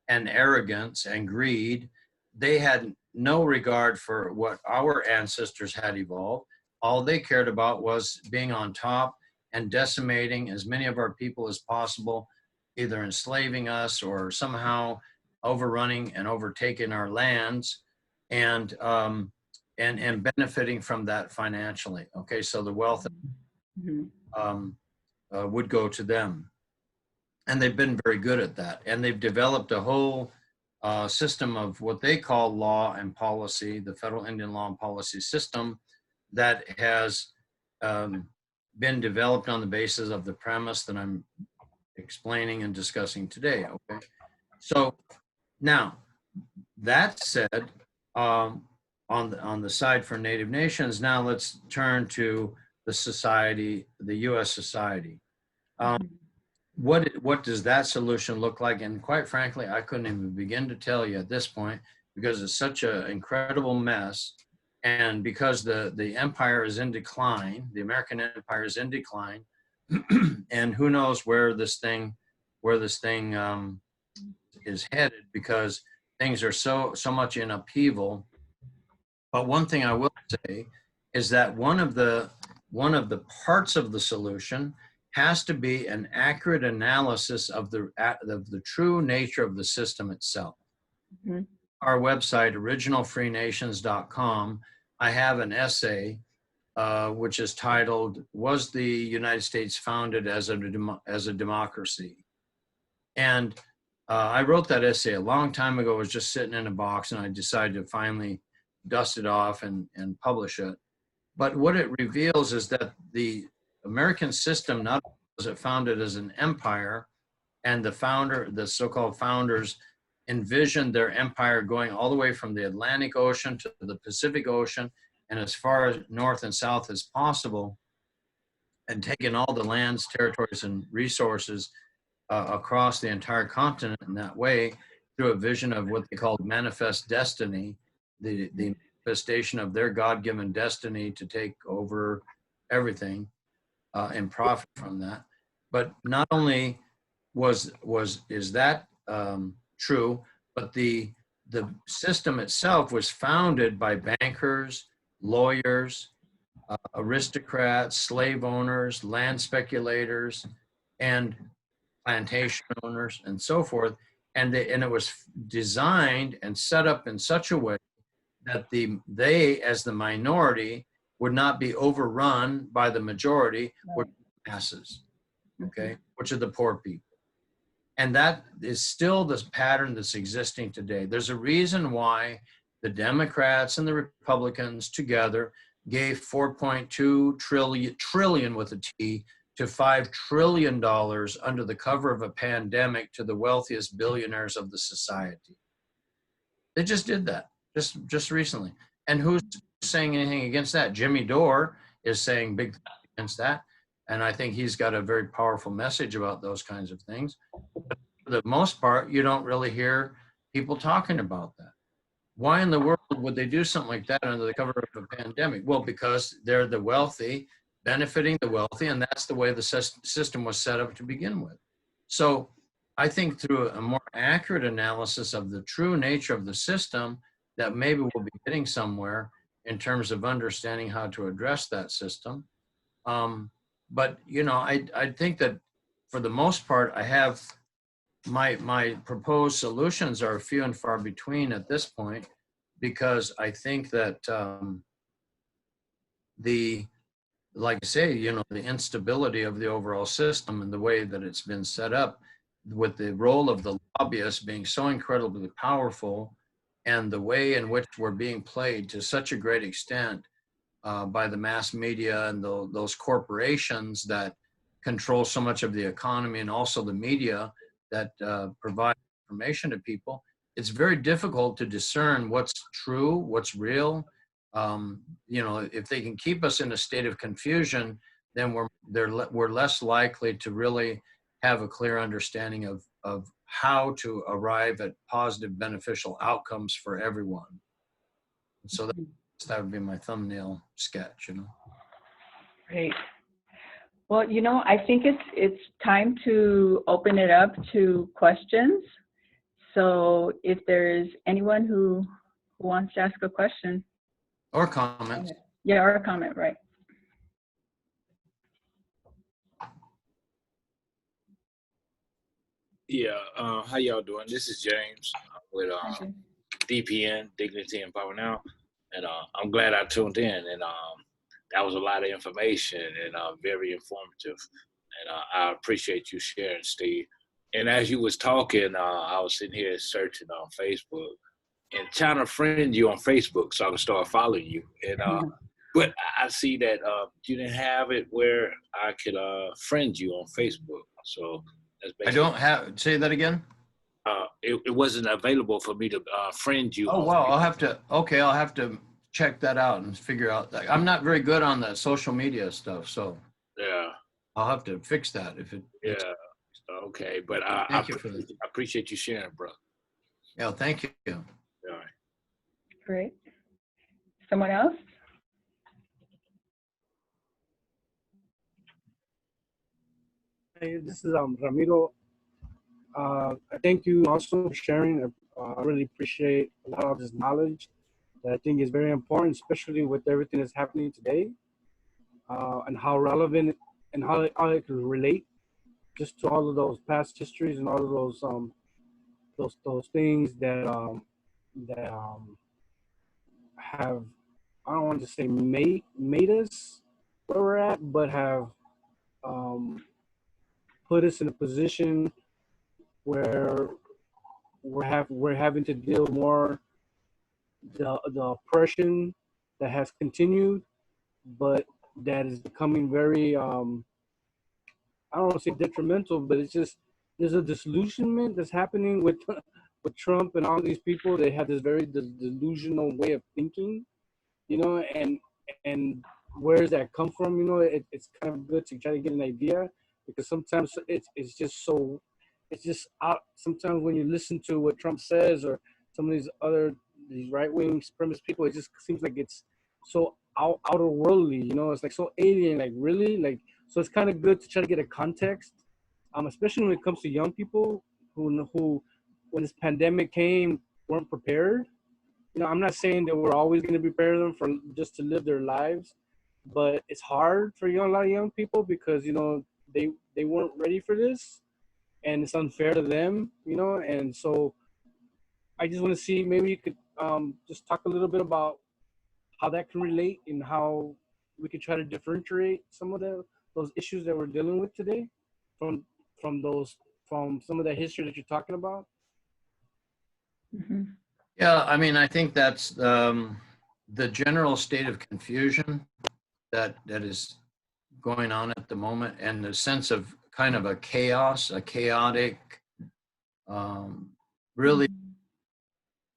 and arrogance and greed, they had no regard for what our ancestors had evolved. All they cared about was being on top and decimating as many of our people as possible, either enslaving us or somehow overrunning and overtaking our lands, and benefiting from that financially. Okay, so the wealth would go to them, and they've been very good at that. And they've developed a whole system of what they call law and policy, the federal Indian law and policy system, that has been developed on the basis of the premise that I'm explaining and discussing today. Okay, so now that said, on the side for Native nations, now let's turn to the society, the U.S. society. What does that solution look like? And quite frankly, I couldn't even begin to tell you at this point, because it's such an incredible mess. And because the empire is in decline, the American empire is in decline, and who knows where this thing is headed, because things are so much in upheaval. But one thing I will say is that one of the parts of the solution has to be an accurate analysis of the true nature of the system itself. Our website, originalfreenations.com, I have an essay which is titled, "Was the United States Founded as a Democracy?" And I wrote that essay a long time ago. It was just sitting in a box, and I decided to finally dust it off and publish it. But what it reveals is that the American system, not only was it founded as an empire, and the so-called founders envisioned their empire going all the way from the Atlantic Ocean to the Pacific Ocean and as far as north and south as possible, and taking all the lands, territories, and resources across the entire continent in that way, through a vision of what they called manifest destiny, the manifestation of their God-given destiny to take over everything and profit from that. But not only is that true, but the system itself was founded by bankers, lawyers, aristocrats, slave owners, land speculators, and plantation owners, and so forth. And it was designed and set up in such a way that they, as the minority, would not be overrun by the majority, which are the masses, okay, which are the poor people. And that is still this pattern that's existing today. There's a reason why the Democrats and the Republicans together gave 4.2 trillion with a T to $5 trillion under the cover of a pandemic to the wealthiest billionaires of the society. They just did that just recently. And who's saying anything against that? Jimmy Dore is saying big things against that. And I think he's got a very powerful message about those kinds of things. But for the most part, you don't really hear people talking about that. Why in the world would they do something like that under the cover of a pandemic? Well, because they're the wealthy benefiting the wealthy, and that's the way the system was set up to begin with. So I think through a more accurate analysis of the true nature of the system, that maybe we'll be getting somewhere in terms of understanding how to address that system. But, you know, I think that for the most part, I have my proposed solutions are few and far between at this point, because I think that like I say, you know, the instability of the overall system and the way that it's been set up, with the role of the lobbyists being so incredibly powerful, and the way in which we're being played to such a great extent by the mass media and those corporations that control so much of the economy, and also the media that provide information to people, it's very difficult to discern what's true, what's real. You know, if they can keep us in a state of confusion, then we're less likely to really have a clear understanding of how to arrive at positive, beneficial outcomes for everyone. And so that would be my thumbnail sketch, you know. Great. Well, you know, I think it's time to open it up to questions. So if there's anyone who wants to ask a question. Or comments. Yeah, or a comment, right. Yeah, how y'all doing? This is James with Okay. DPN, Dignity and Power Now, and I'm glad I tuned in, and that was a lot of information and very informative, and I appreciate you sharing, Steve. And as you was talking, I was sitting here searching on Facebook and trying to friend you on Facebook so I can start following you, and but I see that you didn't have it where I could friend you on Facebook, so. I don't have, say that again? It wasn't available for me to friend you. Oh, wow, I'll have to check that out and figure out that. I'm not very good on the social media stuff, so Yeah. I'll have to fix that if it. Yeah. Okay, but Thank you for that. I appreciate you sharing, bro. Yeah, thank you. All right. Great. Someone else? Hey, this is Ramiro. I thank you also for sharing. I really appreciate a lot of this knowledge that I think is very important, especially with everything that's happening today, and how relevant and how it can relate just to all of those past histories and all of those things that have, I don't want to say made us where we're at, but have put us in a position where we're having to deal more the oppression that has continued, but that is becoming very I don't want to say detrimental, but it's just there's a disillusionment that's happening with with Trump and all these people. They have this very delusional way of thinking, you know, and where does that come from? You know, it's kind of good to try to get an idea, because sometimes it's just so, it's just out. Sometimes when you listen to what Trump says or some of these right-wing supremacist people, it just seems like it's so outer worldly, you know, it's like so alien, like really, like, so it's kind of good to try to get a context, especially when it comes to young people who when this pandemic came weren't prepared. You know, I'm not saying that we're always going to prepare them for just to live their lives, but it's hard for a lot of young people because, you know, they weren't ready for this, and it's unfair to them, you know. And so I just want to see, maybe you could just talk a little bit about how that can relate and how we could try to differentiate some of those issues that we're dealing with today from some of the history that you're talking about. Mm-hmm. Yeah, I mean, I think that's the general state of confusion that is going on at the moment, and the sense of kind of a chaos, a chaotic, really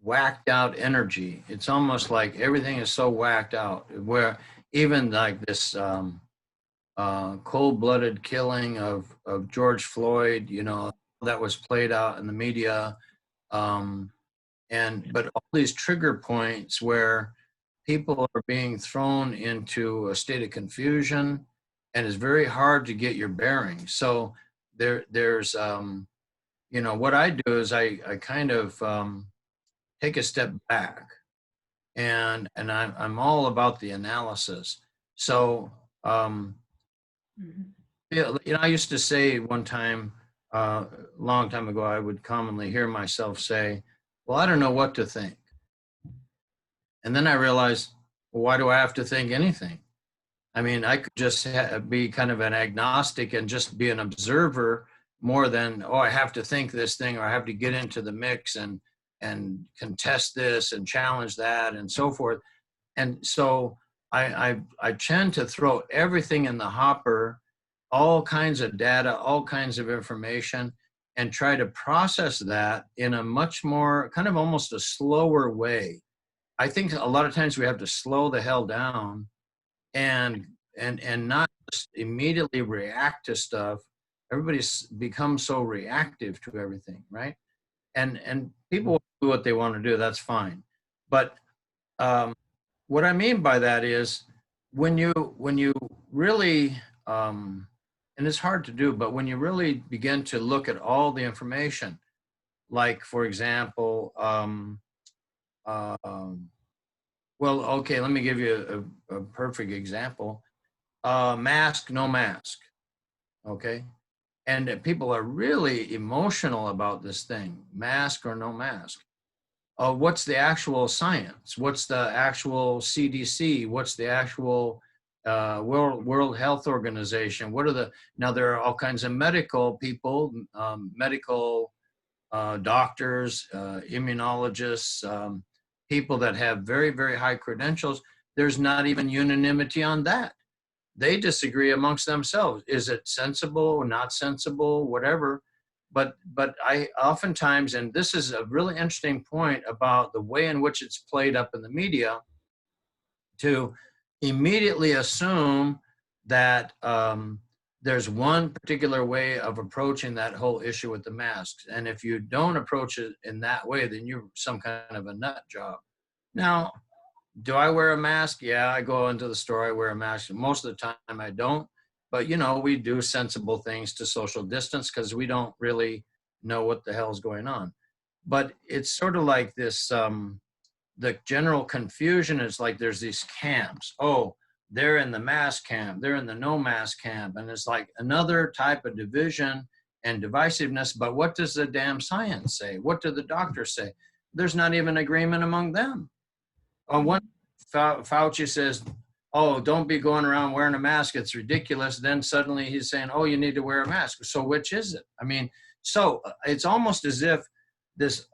whacked out energy. It's almost like everything is so whacked out, where even like this cold-blooded killing of George Floyd, you know, that was played out in the media. But all these trigger points where people are being thrown into a state of confusion, and it's very hard to get your bearings. So there's, you know, what I do is I kind of take a step back, and I'm all about the analysis. So, yeah, you know, I used to say one time, long time ago, I would commonly hear myself say, well, I don't know what to think. And then I realized, well, why do I have to think anything? I mean, I could just be kind of an agnostic and just be an observer more than, oh, I have to think this thing, or I have to get into the mix and contest this and challenge that and so forth. And so I tend to throw everything in the hopper, all kinds of data, all kinds of information, and try to process that in a much more kind of almost a slower way. I think a lot of times we have to slow the hell down and not just immediately react to stuff, everybody's become so reactive to everything, right? And people do what they want to do, that's fine. But what I mean by that is when you really, and it's hard to do, but when you really begin to look at all the information, like for example, well, okay, let me give you a perfect example. Mask, no mask, okay? And people are really emotional about this thing, mask or no mask. What's the actual science? What's the actual CDC? What's the actual World Health Organization? What are the, now there are all kinds of medical people, medical doctors, immunologists, people that have very, very high credentials. There's not even unanimity on that. They disagree amongst themselves. Is it sensible or not sensible, whatever? But I oftentimes, and this is a really interesting point about the way in which it's played up in the media, to immediately assume that there's one particular way of approaching that whole issue with the masks. And if you don't approach it in that way, then you're some kind of a nut job. Now, do I wear a mask? Yeah, I go into the store, I wear a mask. Most of the time I don't. But, you know, we do sensible things to social distance because we don't really know what the hell's going on. But it's sort of like this, the general confusion is like there's these camps. Oh, they're in the mask camp, they're in the no mask camp. And it's like another type of division and divisiveness. But what does the damn science say? What do the doctors say? There's not even agreement among them. On one, Fauci says, oh, don't be going around wearing a mask, it's ridiculous. Then suddenly he's saying, oh, you need to wear a mask. So which is it? I mean, so it's almost as if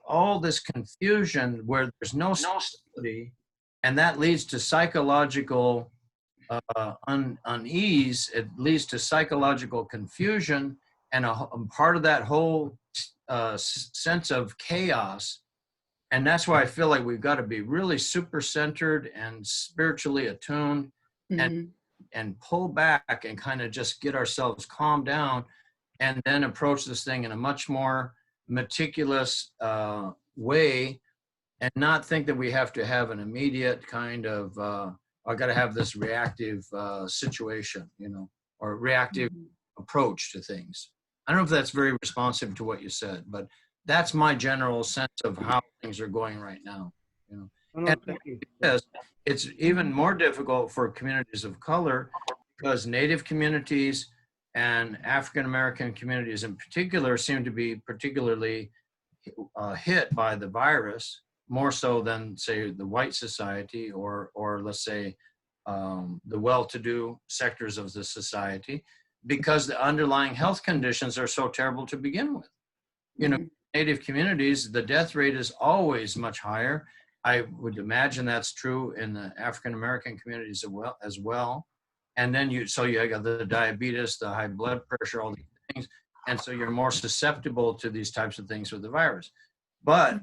all this confusion where there's no stability, and that leads to psychological unease, it leads to psychological confusion, and a part of that whole sense of chaos. And that's why I feel like we've got to be really super centered and spiritually attuned, and pull back and kind of just get ourselves calmed down, and then approach this thing in a much more meticulous way, and not think that we have to have an immediate kind of, I got to have this reactive situation, you know, or reactive approach to things. I don't know if that's very responsive to what you said, but that's my general sense of how things are going right now. You know, and it's even more difficult for communities of color because Native communities and African American communities in particular seem to be particularly hit by the virus more so than, say, the white society or let's say the well-to-do sectors of the society, because the underlying health conditions are so terrible to begin with. You know, Native communities, the death rate is always much higher. I would imagine that's true in the African American communities as well. And then you got the diabetes, the high blood pressure, all these things. And so you're more susceptible to these types of things with the virus. But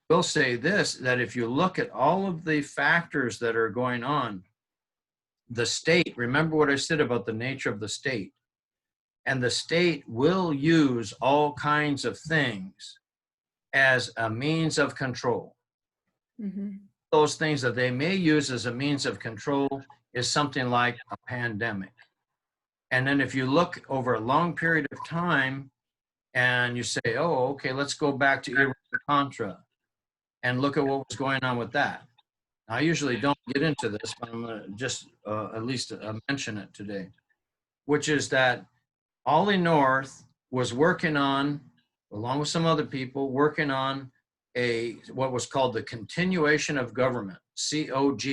we'll say this, that if you look at all of the factors that are going on, the state, remember what I said about the nature of the state. And the state will use all kinds of things as a means of control. Those things that they may use as a means of control is something like a pandemic. And then if you look over a long period of time and you say, oh, okay, let's go back to Iran-Contra and look at what was going on with that. I usually don't get into this, but I'm going to just at least mention it today, which is that Ollie North was working on, along with some other people, working on what was called the continuation of government, COG.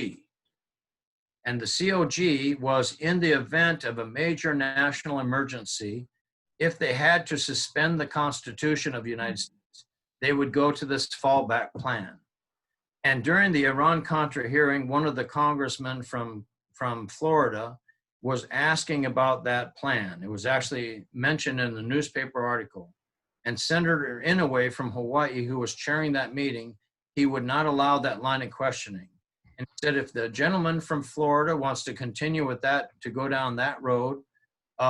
And the COG was in the event of a major national emergency, if they had to suspend the Constitution of the United States, they would go to this fallback plan. And during the Iran-Contra hearing, one of the congressmen from Florida was asking about that plan. It was actually mentioned in the newspaper article. And Senator Inouye from Hawaii, who was chairing that meeting, he would not allow that line of questioning. And he said, if the gentleman from Florida wants to continue with that, to go down that road,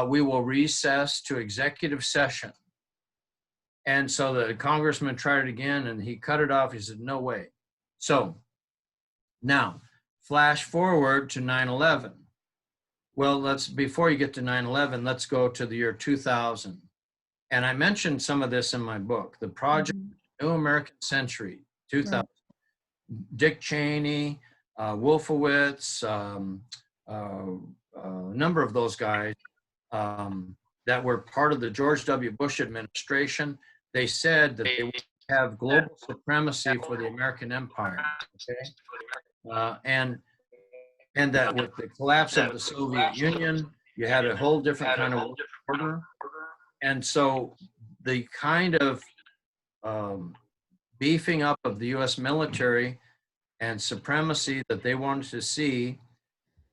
we will recess to executive session. And so the congressman tried it again and he cut it off. He said, no way. So now flash forward to 9/11. Well, before you get to 9/11, let's go to the year 2000. And I mentioned some of this in my book, The Project New American Century, 2000. Right. Dick Cheney, Wolfowitz, a number of those guys that were part of the George W. Bush administration, they said that they would have global supremacy for the American empire, okay? And that with the collapse of the Soviet Union, you had a whole different kind of order. And so the kind of beefing up of the US military and supremacy that they wanted to see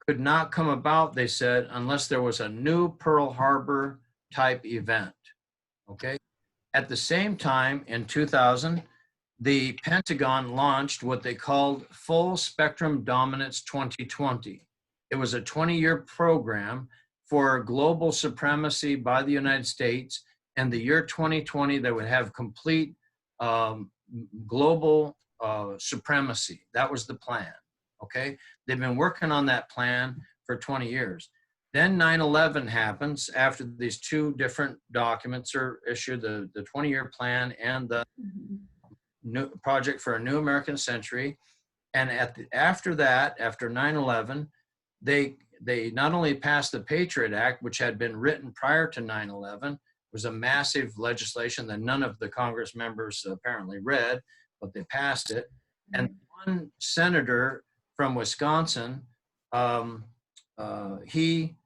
could not come about, they said, unless there was a new Pearl Harbor type event, okay? At the same time, in 2000, the Pentagon launched what they called Full Spectrum Dominance 2020. It was a 20-year program for global supremacy by the United States, and the year 2020, they would have complete global supremacy. That was the plan, okay? They've been working on that plan for 20 years. Then 9/11 happens after these two different documents are issued, the 20-year plan and the new Project for a New American Century. And after that, after 9/11, they not only passed the Patriot Act, which had been written prior to 9/11, was a massive legislation that none of the Congress members apparently read, but they passed it. And one senator from Wisconsin, he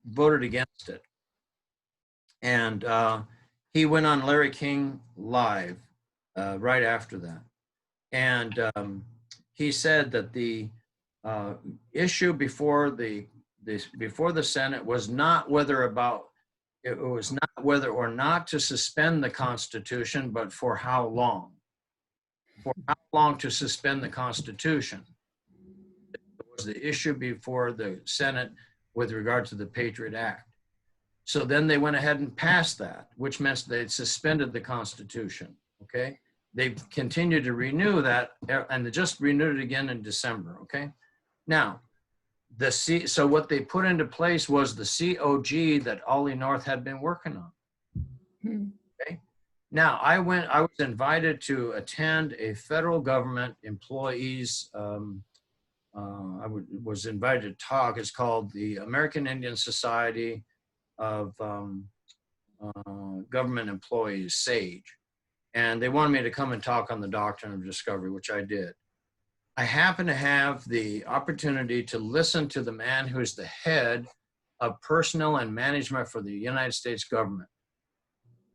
voted against it. And he went on Larry King Live right after that. And he said that the issue before the Senate was not whether or not to suspend the Constitution, but for how long. For how long to suspend the Constitution was the issue before the Senate with regard to the Patriot Act. So then they went ahead and passed that, which meant they'd suspended the Constitution, okay? They've continued to renew that, and they just renewed it again in December, okay? Now, so what they put into place was the COG that Ollie North had been working on, okay? Now, I was invited to attend a federal government employees, was invited to talk. It's called the American Indian Society of Government Employees, SAGE. And they wanted me to come and talk on the Doctrine of Discovery, which I did. I happened to have the opportunity to listen to the man who's the head of personnel and management for the United States government.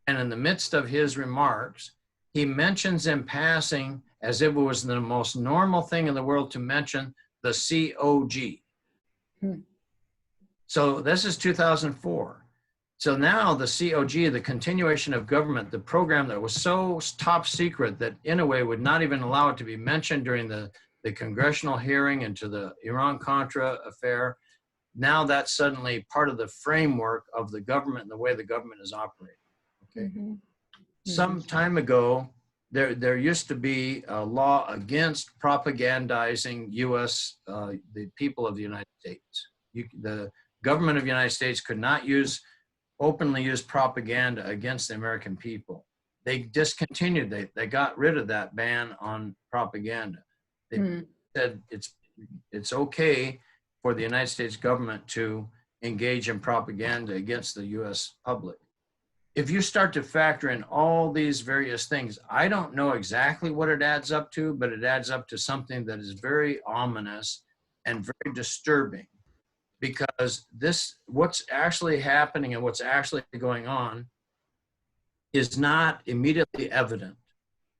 And in the midst of his remarks, he mentions in passing, as if it was the most normal thing in the world to mention, the COG. So this is 2004. So now the COG, the continuation of government, the program that was so top secret that in a way would not even allow it to be mentioned during the congressional hearing into the Iran-Contra affair, now that's suddenly part of the framework of the government and the way the government is operating, okay? Some time ago, there used to be a law against propagandizing the people of the United States. The government of the United States could not openly use propaganda against the American people. They discontinued, they got rid of that ban on propaganda. They said it's okay for the United States government to engage in propaganda against the US public. If you start to factor in all these various things, I don't know exactly what it adds up to, but it adds up to something that is very ominous and very disturbing, because what's actually happening and what's actually going on is not immediately evident.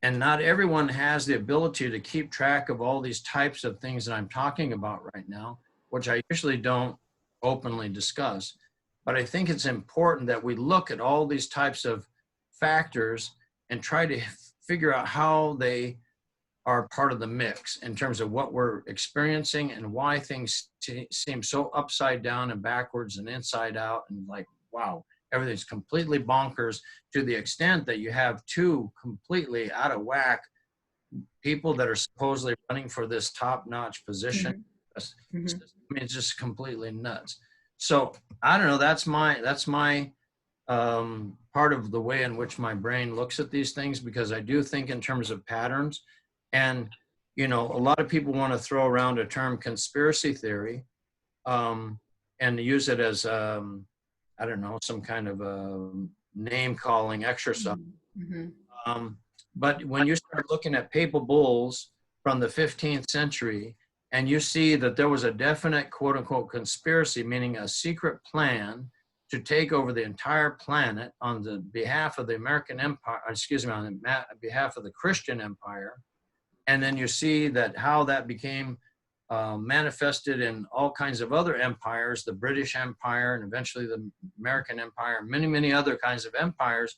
And not everyone has the ability to keep track of all these types of things that I'm talking about right now, which I usually don't openly discuss. But I think it's important that we look at all these types of factors and try to figure out how they are part of the mix in terms of what we're experiencing and why things seem so upside down and backwards and inside out and like, wow, everything's completely bonkers, to the extent that you have two completely out of whack people that are supposedly running for this top-notch position. I mean, it's just completely nuts. So I don't know, that's my part of the way in which my brain looks at these things, because I do think in terms of patterns. And, you know, a lot of people want to throw around a term conspiracy theory and use it as, I don't know, some kind of a name-calling exercise. But when you start looking at papal bulls from the 15th century, and you see that there was a definite quote-unquote conspiracy, meaning a secret plan to take over the entire planet on the behalf of the American Empire, excuse me, on behalf of the Christian Empire. And then you see that how that became manifested in all kinds of other empires, the British Empire and eventually the American Empire, many, many other kinds of empires,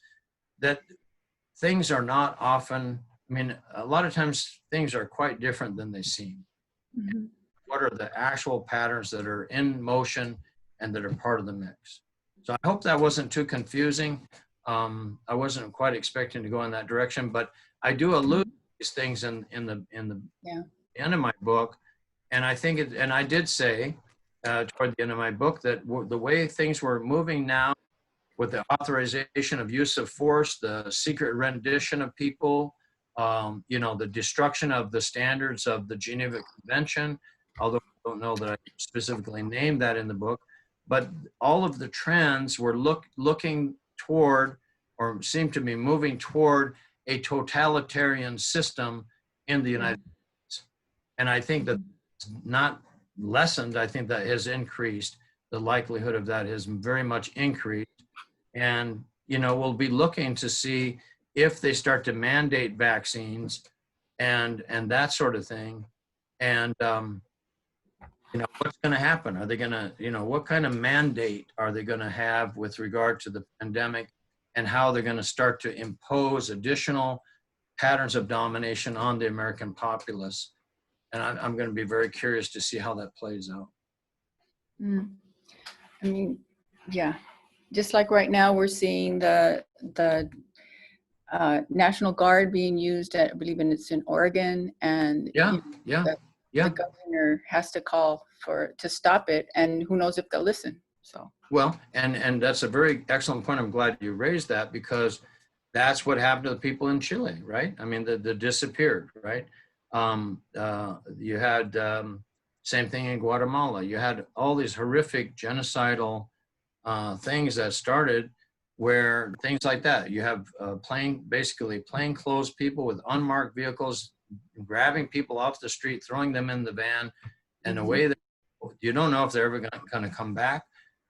that things are not often, I mean, a lot of times things are quite different than they seem. What are the actual patterns that are in motion and that are part of the mix? So I hope that wasn't too confusing. I wasn't quite expecting to go in that direction, but I do allude to these things in the end of my book. And I think and I did say toward the end of my book that the way things were moving now, with the authorization of use of force, the secret rendition of people, you know, the destruction of the standards of the Geneva Convention, although I don't know that I specifically named that in the book, but all of the trends were looking toward, or seem to be moving toward, a totalitarian system in the United States. And I think that it's not lessened. I think that has increased. The likelihood of that has very much increased. And, you know, we'll be looking to see if they start to mandate vaccines and that sort of thing. And, you know, what's going to happen? Are they going to, you know, what kind of mandate are they going to have with regard to the pandemic, and how they're going to start to impose additional patterns of domination on the American populace? And I'm going to be very curious to see how that plays out. I mean, yeah. Just like right now, we're seeing the National Guard being used at, I believe it's in Oregon, and the governor has to call to stop it, and who knows if they'll listen. So well, and that's a very excellent point. I'm glad you raised that, because that's what happened to the people in Chile, right? I mean, they disappeared, right? You had same thing in Guatemala. You had all these horrific genocidal things that started, where things like that. You have basically plainclothes people with unmarked vehicles grabbing people off the street, throwing them in the van in a way that you don't know if they're ever going to come back.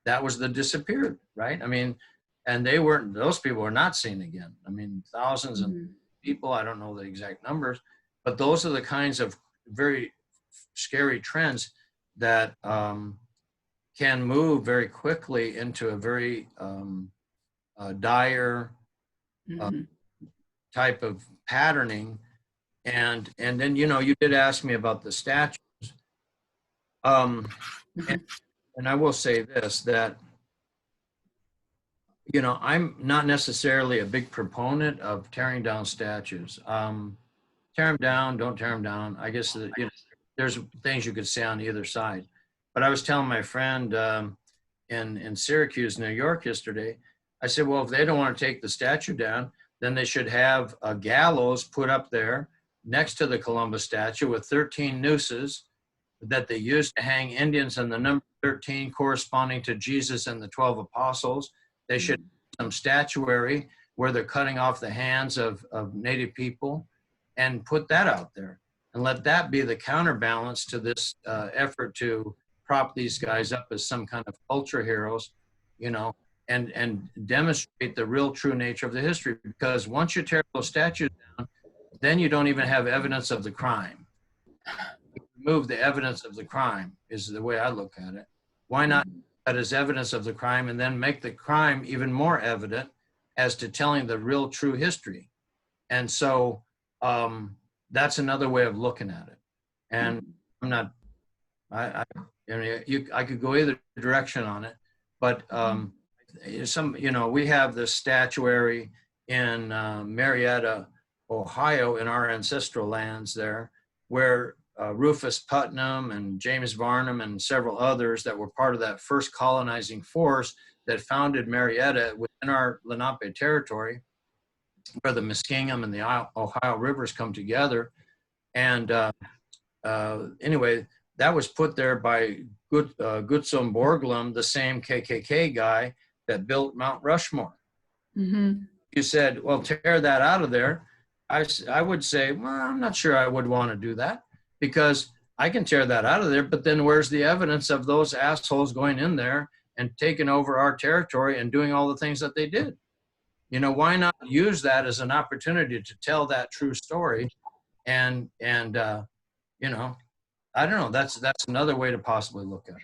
That was the disappeared, right? I mean, and those people were not seen again. I mean, thousands of people, I don't know the exact numbers, but those are the kinds of very scary trends that can move very quickly into a very dire type of patterning. And then, you know, you did ask me about the statues. And I will say this, that, you know, I'm not necessarily a big proponent of tearing down statues. Tear them down, don't tear them down. I guess that, you know, there's things you could say on either side. But I was telling my friend in Syracuse, New York yesterday, I said, well, if they don't want to take the statue down, then they should have a gallows put up there next to the Columbus statue with 13 nooses that they used to hang Indians, and the number 13 corresponding to Jesus and the 12 apostles. They should have some statuary where they're cutting off the hands of Native people, and put that out there, and let that be the counterbalance to this effort to prop these guys up as some kind of culture heroes, you know, and demonstrate the real true nature of the history. Because once you tear those statues down, then you don't even have evidence of the crime. Remove the evidence of the crime is the way I look at it. Why not that as evidence of the crime, and then make the crime even more evident as to telling the real true history? And so that's another way of looking at it. And I'm not, I could go either direction on it, but we have this statuary in Marietta, Ohio, in our ancestral lands there, where Rufus Putnam and James Varnum and several others that were part of that first colonizing force that founded Marietta within our Lenape territory, where the Muskingum and the Ohio rivers come together. And anyway, that was put there by Gutzon Borglum, the same KKK guy that built Mount Rushmore. Mm-hmm. You said, well, tear that out of there. I would say, well, I'm not sure I would want to do that, because I can tear that out of there, but then where's the evidence of those assholes going in there and taking over our territory and doing all the things that they did? Why not use that as an opportunity to tell that true story? And I don't know, that's another way to possibly look at it.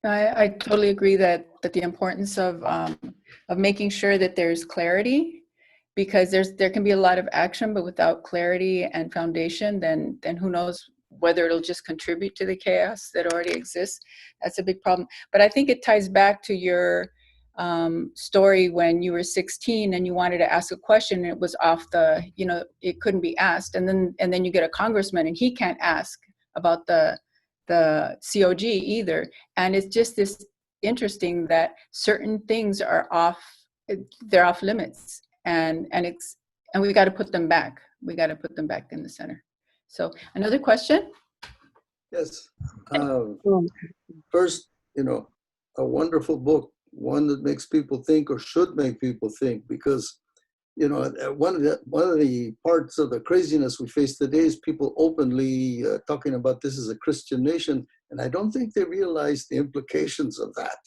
I totally agree that the importance of making sure that there's clarity, because there can be a lot of action, but without clarity and foundation, then who knows whether it'll just contribute to the chaos that already exists. That's a big problem. But I think it ties back to your story when you were 16 and you wanted to ask a question and it was off the, it couldn't be asked, and then you get a congressman and he can't ask about the COG either. And it's just this interesting that certain things are they're off limits, and we got to put them back. We got to put them back in the center. So another question? Yes. First, a wonderful book, one that makes people think, or should make people think, because one of the parts of the craziness we face today is people openly talking about this as a Christian nation, and I don't think they realize the implications of that.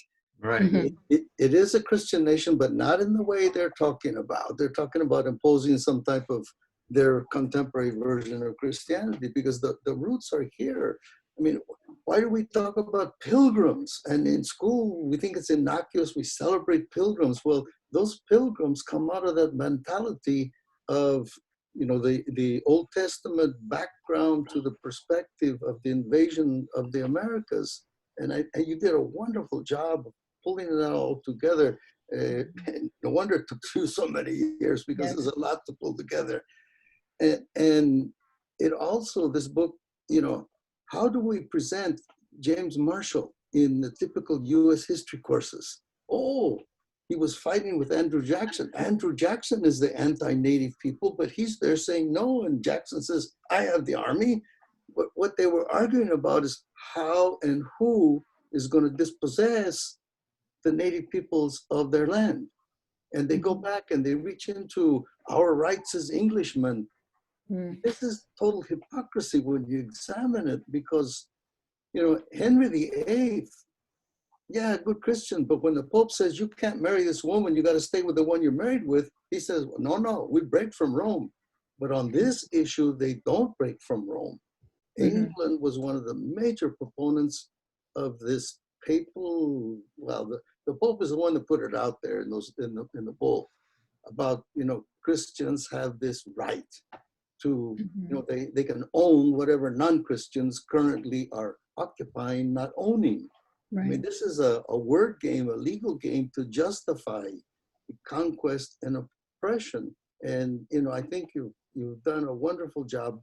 Right. Mm-hmm. It is a Christian nation, but not in the way they're talking about. They're talking about imposing some type of their contemporary version of Christianity, because the roots are here. I mean, why do we talk about pilgrims? And in school, we think it's innocuous. We celebrate pilgrims. Well, those pilgrims come out of that mentality of, the Old Testament background to the perspective of the invasion of the Americas. And you did a wonderful job of pulling it all together. And no wonder it took you so many years, because Yes. there's a lot to pull together. And it also, this book, how do we present James Marshall in the typical US history courses? Oh, he was fighting with Andrew Jackson. Andrew Jackson is the anti-native people, but he's there saying no, and Jackson says, I have the army. But what they were arguing about is how and who is going to dispossess the native peoples of their land. And they go back and they reach into our rights as Englishmen. This is total hypocrisy when you examine it, because, Henry VIII, yeah, good Christian, but when the Pope says you can't marry this woman, you got to stay with the one you're married with, he says, well, no, we break from Rome. But on this issue, they don't break from Rome. England was one of the major proponents of this papal, well, the Pope is the one that put it out there in the bull about, Christians have this right to, they can own whatever non-Christians currently are occupying, not owning. Right. I mean, this is a word game, a legal game to justify conquest and oppression. And, I think you've done a wonderful job.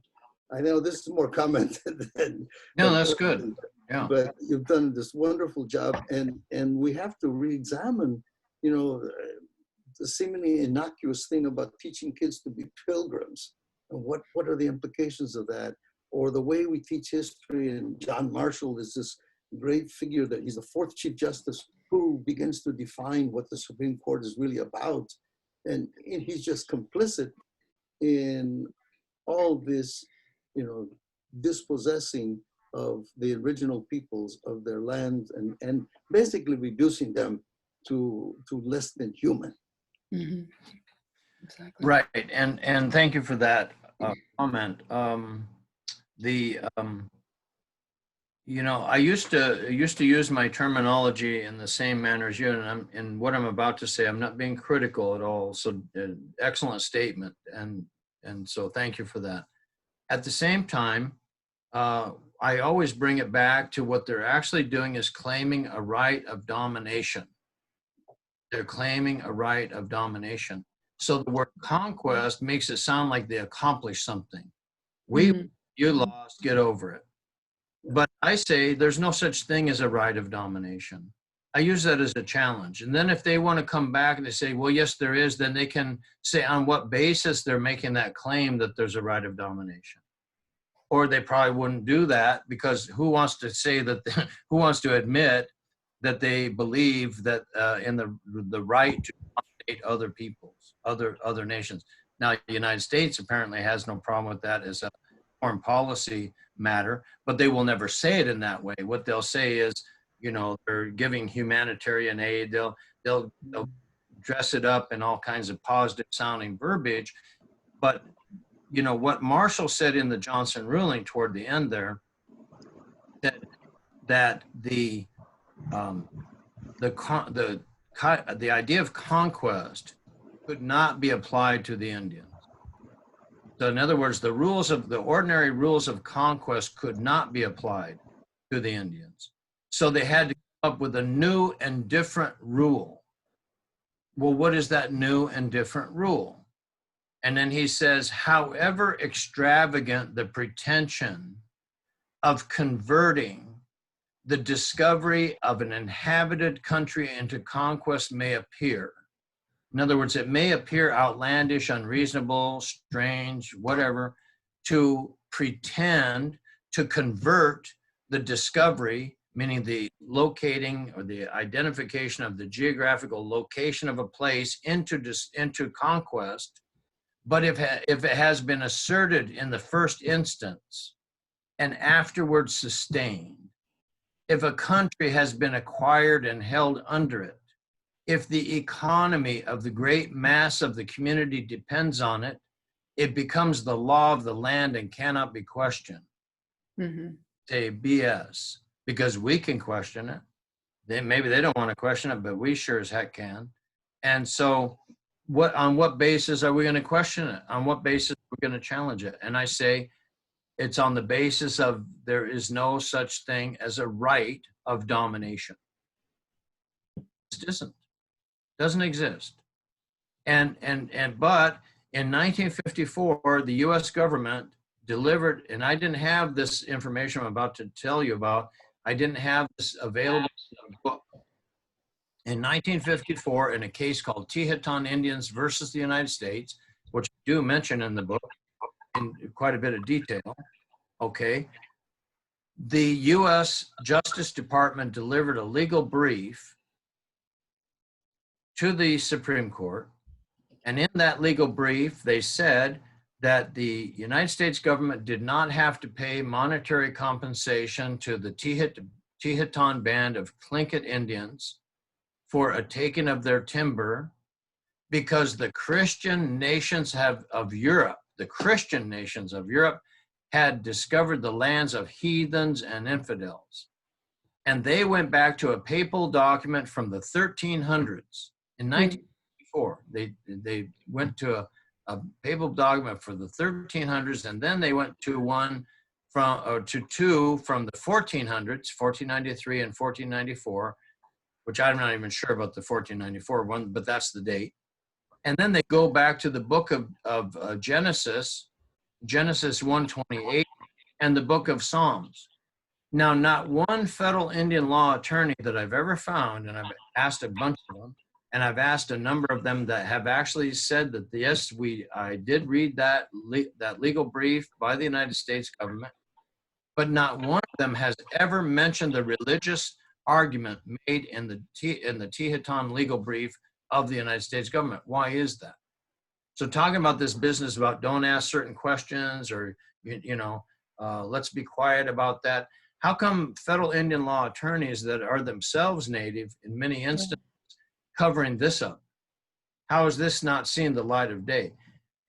I know this is more comment than. No, that's good. Yeah. But you've done this wonderful job, and we have to re-examine, the seemingly innocuous thing about teaching kids to be pilgrims, and what are the implications of that, or the way we teach history. And John Marshall is this great figure that he's the fourth Chief Justice who begins to define what the Supreme Court is really about, and he's just complicit in all this, dispossessing of the original peoples of their land, and basically reducing them to less than human. Exactly. Right, and thank you for that comment. I used to use my terminology in the same manner as you, and what I'm about to say, I'm not being critical at all. So, excellent statement, and And so thank you for that. At the same time, I always bring it back to what they're actually doing is claiming a right of domination. They're claiming a right of domination. So the word conquest makes it sound like they accomplished something. You lost, get over it. But I say there's no such thing as a right of domination. I use that as a challenge. And then if they want to come back and they say, well, yes, there is, then they can say on what basis they're making that claim that there's a right of domination. Or they probably wouldn't do that, because who wants to say that, who wants to admit that they believe that in the right to dominate other peoples, other nations. Now, the United States apparently has no problem with that as a foreign policy matter, but they will never say it in that way. What they'll say is, you know, they're giving humanitarian aid. They'll dress it up in all kinds of positive sounding verbiage. But, you know, what Marshall said in the Johnson ruling toward the end there, that the idea of conquest could not be applied to the Indians. So in other words, the ordinary rules of conquest could not be applied to the Indians. So they had to come up with a new and different rule. Well, what is that new and different rule? And then he says, however extravagant the pretension of converting the discovery of an inhabited country into conquest may appear. In other words, it may appear outlandish, unreasonable, strange, whatever, to pretend to convert the discovery, meaning the locating or the identification of the geographical location of a place into conquest. But if it has been asserted in the first instance and afterwards sustained, if a country has been acquired and held under it, if the economy of the great mass of the community depends on it, it becomes the law of the land and cannot be questioned. Say BS, because we can question it. Maybe they don't want to question it, but we sure as heck can. And so on what basis are we going to question it? On what basis are we going to challenge it? And I say, it's on the basis of there is no such thing as a right of domination. It doesn't exist. But in 1954, the U.S. government delivered, and I didn't have this information I'm about to tell you about. I didn't have this available in the book. In 1954, in a case called Teton Indians versus the United States, which I do mention in the book in quite a bit of detail, okay, the U.S. Justice Department delivered a legal brief to the Supreme Court, and in that legal brief, they said that the United States government did not have to pay monetary compensation to the Teton band of Tlingit Indians for a taking of their timber, because the Christian nations of Europe had discovered the lands of heathens and infidels. And they went back to a papal document from the 1300s. In 1954, they went to a papal document for the 1300s, and then they went to two from the 1400s, 1493 and 1494, which I'm not even sure about the 1494 one, but that's the date. And then they go back to the book of Genesis 1:28, and the book of Psalms. Now, not one federal Indian law attorney that I've ever found, and I've asked a bunch of them, and I've asked a number of them that have actually said that, yes, I did read that legal brief by the United States government, but not one of them has ever mentioned the religious argument made in the Teton legal brief of the United States government. Why is that? So talking about this business about don't ask certain questions, or, let's be quiet about that. How come federal Indian law attorneys that are themselves native in many instances covering this up? How is this not seeing the light of day?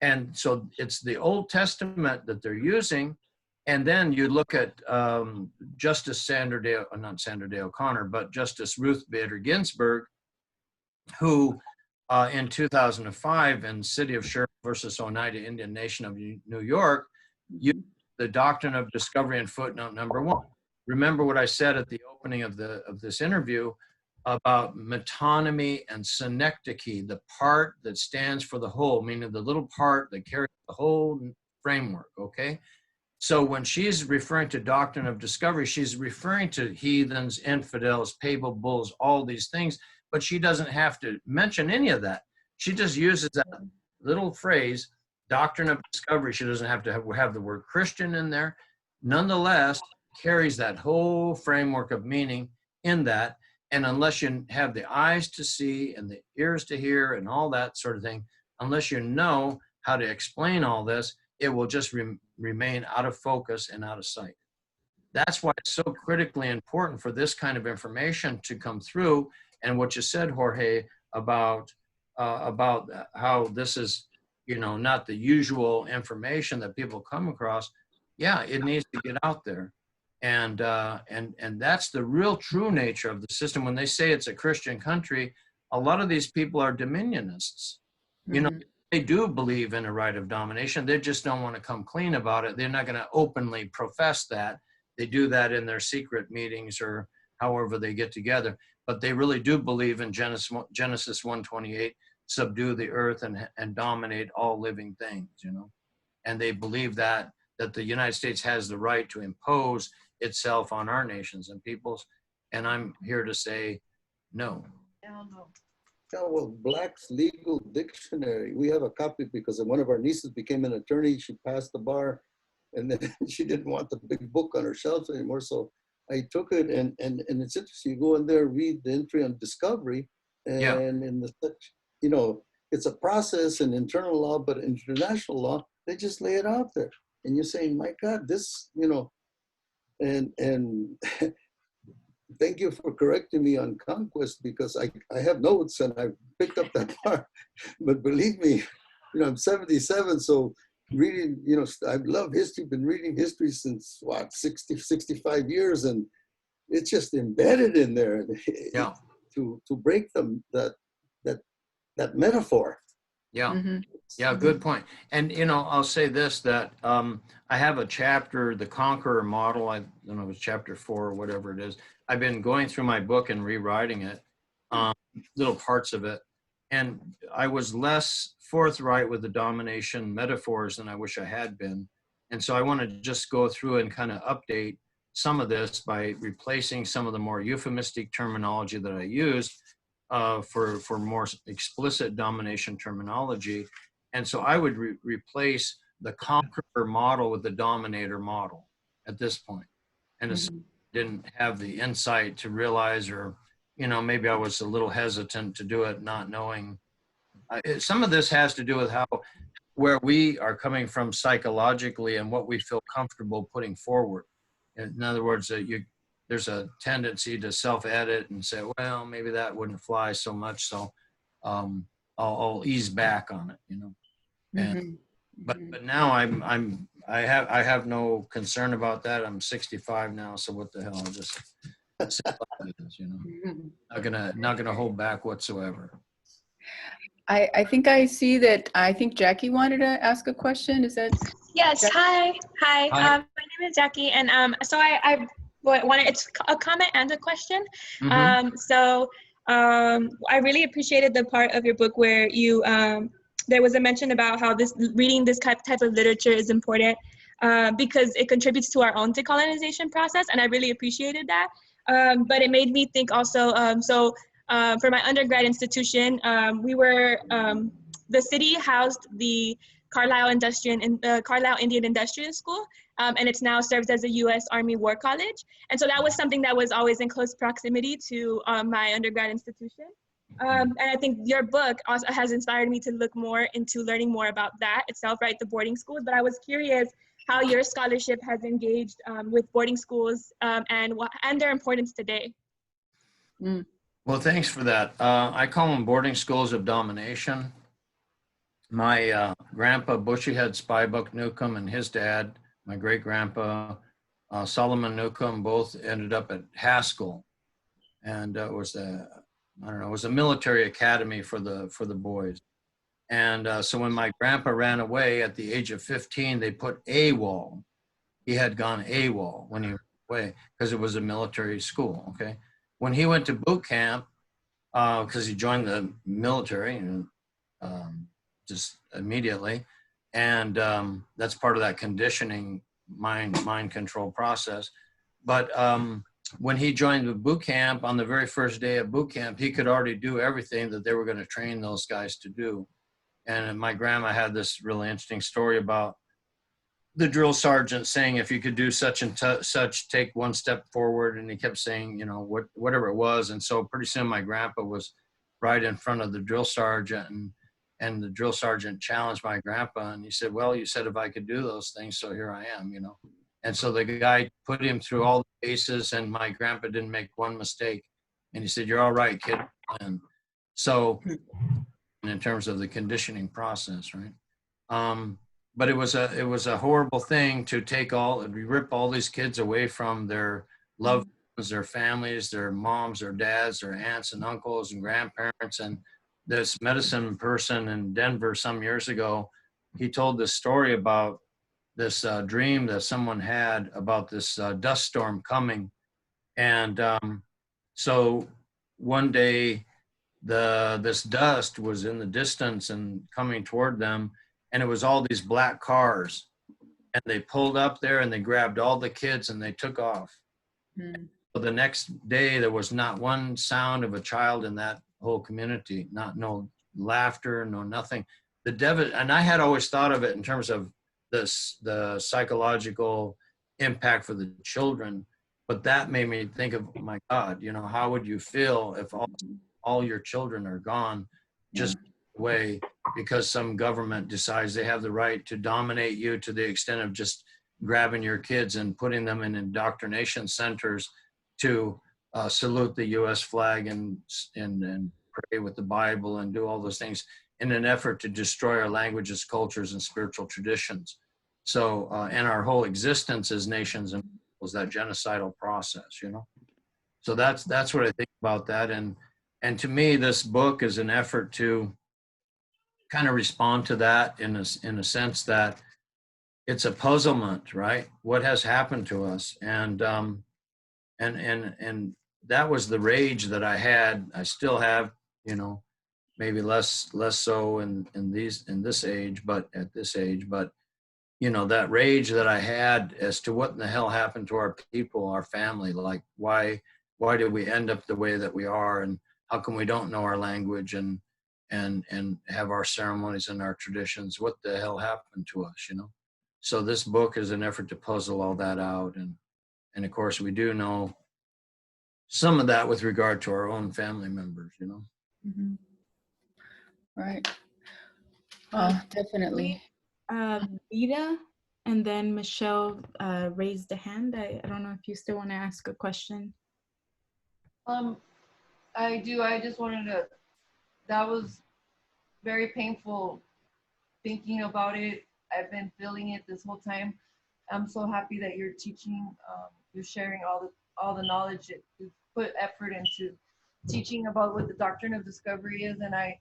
And so it's the Old Testament that they're using. And then you look at Justice not Sandra Day O'Connor, but Justice Ruth Bader Ginsburg, who in 2005 in City of Sheriff versus Oneida Indian Nation of New York, used the Doctrine of Discovery in footnote #1. Remember what I said at the opening of this interview about metonymy and synecdoche, the part that stands for the whole, meaning the little part that carries the whole framework, okay? So when she's referring to Doctrine of Discovery, she's referring to heathens, infidels, papal bulls, all these things, but she doesn't have to mention any of that. She just uses that little phrase, Doctrine of Discovery. She doesn't have to have the word Christian in there. Nonetheless, carries that whole framework of meaning in that. And unless you have the eyes to see and the ears to hear and all that sort of thing, unless you know how to explain all this, it will just remain out of focus and out of sight. That's why it's so critically important for this kind of information to come through. And what you said, Jorge, about how this is, you know, not the usual information that people come across. Yeah, it needs to get out there. And that's the real true nature of the system. When they say it's a Christian country, a lot of these people are dominionists. You know, they do believe in a right of domination. They just don't want to come clean about it. They're not going to openly profess that. They do that in their secret meetings or however they get together. But they really do believe in Genesis 1:28, subdue the earth and dominate all living things, you know. And they believe that the United States has the right to impose itself on our nations and peoples. And I'm here to say, no. Hell no. Yeah, well, Black's Legal Dictionary, we have a copy because one of our nieces became an attorney. She passed the bar and then she didn't want the big book on her shelf anymore. So I took it and it's interesting. You go in there, read the entry on discovery and in the, you know, it's a process in internal law, but in international law, they just lay it out there. And you're saying, my God, this, you know, and thank you for correcting me on conquest because I have notes and I picked up that part. But believe me, you know, I'm 77, so reading, you know, I love history, been reading history since what, 65 years, and it's just embedded in there. Yeah. To break them that metaphor. Yeah. Yeah, good point. And, you know, I'll say this, that I have a chapter, the Conqueror Model, I don't know if it's chapter 4 or whatever it is. I've been going through my book and rewriting it, little parts of it. And I was less forthright with the domination metaphors than I wish I had been. And so I want to just go through and kind of update some of this by replacing some of the more euphemistic terminology that I used for more explicit domination terminology. And so I would replace the conqueror model with the dominator model at this point. And didn't have the insight to realize, or, you know, maybe I was a little hesitant to do it, not knowing. Some of this has to do with where we are coming from psychologically and what we feel comfortable putting forward. In other words, there's a tendency to self-edit and say, well, maybe that wouldn't fly so much, so I'll ease back on it, you know. And but now I have no concern about that. I'm 65 now, so what the hell? I'll just say like it is, you know. Not gonna hold back whatsoever. I think I see that. I think Jackie wanted to ask a question. Is that? Yes. Jackie? Hi. Hi. My name is Jackie, and so I wanted, it's a comment and a question. I really appreciated the part of your book where you there was a mention about how reading this type of literature is important because it contributes to our own decolonization process, and I really appreciated that. But it made me think also, for my undergrad institution, the city housed the Carlisle Indian Industrial School, and it's now serves as a U.S. Army War College. And so that was something that was always in close proximity to my undergrad institution. And I think your book also has inspired me to look more into learning more about that itself, right, the boarding schools. But I was curious how your scholarship has engaged with boarding schools and their importance today. Well, thanks for that. I call them boarding schools of domination. My grandpa, Bushyhead Spybuck Newcomb, and his dad, my great-grandpa, Solomon Newcomb, both ended up at Haskell. And it was the I don't know, it was a military academy for the boys. And so when my grandpa ran away at the age of 15, they put AWOL. He had gone AWOL when he ran away because it was a military school, okay? When he went to boot camp, because he joined the military and just immediately, and that's part of that conditioning mind control process. But when he joined the boot camp, on the very first day of boot camp, he could already do everything that they were going to train those guys to do. And my grandma had this really interesting story about the drill sergeant saying, if you could do such and such, take one step forward. And he kept saying, you know, whatever it was. And so pretty soon my grandpa was right in front of the drill sergeant, and the drill sergeant challenged my grandpa. And he said, well, you said if I could do those things, so here I am, you know. And so the guy put him through all the paces, and my grandpa didn't make one mistake. And he said, you're all right, kid. And so in terms of the conditioning process, right? But it was a horrible thing to rip all these kids away from their loved ones, their families, their moms, their dads, their aunts and uncles and grandparents. And this medicine person in Denver some years ago, he told this story about this dream that someone had about this dust storm coming. And so one day, this dust was in the distance and coming toward them, and it was all these black cars, and they pulled up there and they grabbed all the kids and they took off. So the next day there was not one sound of a child in that whole community, no laughter, no nothing. And I had always thought of it in terms of the psychological impact for the children, but that made me think of, oh my God, you know, how would you feel if all your children are gone just away because some government decides they have the right to dominate you to the extent of just grabbing your kids and putting them in indoctrination centers to salute the U.S. flag and pray with the Bible and do all those things in an effort to destroy our languages, cultures, and spiritual traditions. So, and our whole existence as nations and was that genocidal process, you know? So that's what I think about that. And to me, this book is an effort to kind of respond to that in a sense that it's a puzzlement, right? What has happened to us? And that was the rage that I had. I still have, you know, maybe less so in this age, but at this age, but you know, that rage that I had as to what in the hell happened to our people, our family, like why did we end up the way that we are, and how come we don't know our language and have our ceremonies and our traditions? What the hell happened to us, you know? So this book is an effort to puzzle all that out. And of course, we do know some of that with regard to our own family members, you know? Mm-hmm. Right. Definitely. Vida and then Michelle raised a hand. I don't know if you still want to ask a question. I do. I just wanted to, that was very painful thinking about it. I've been feeling it this whole time. I'm so happy that you're teaching, you're sharing all the knowledge that you've put effort into teaching about what the Doctrine of Discovery is. And I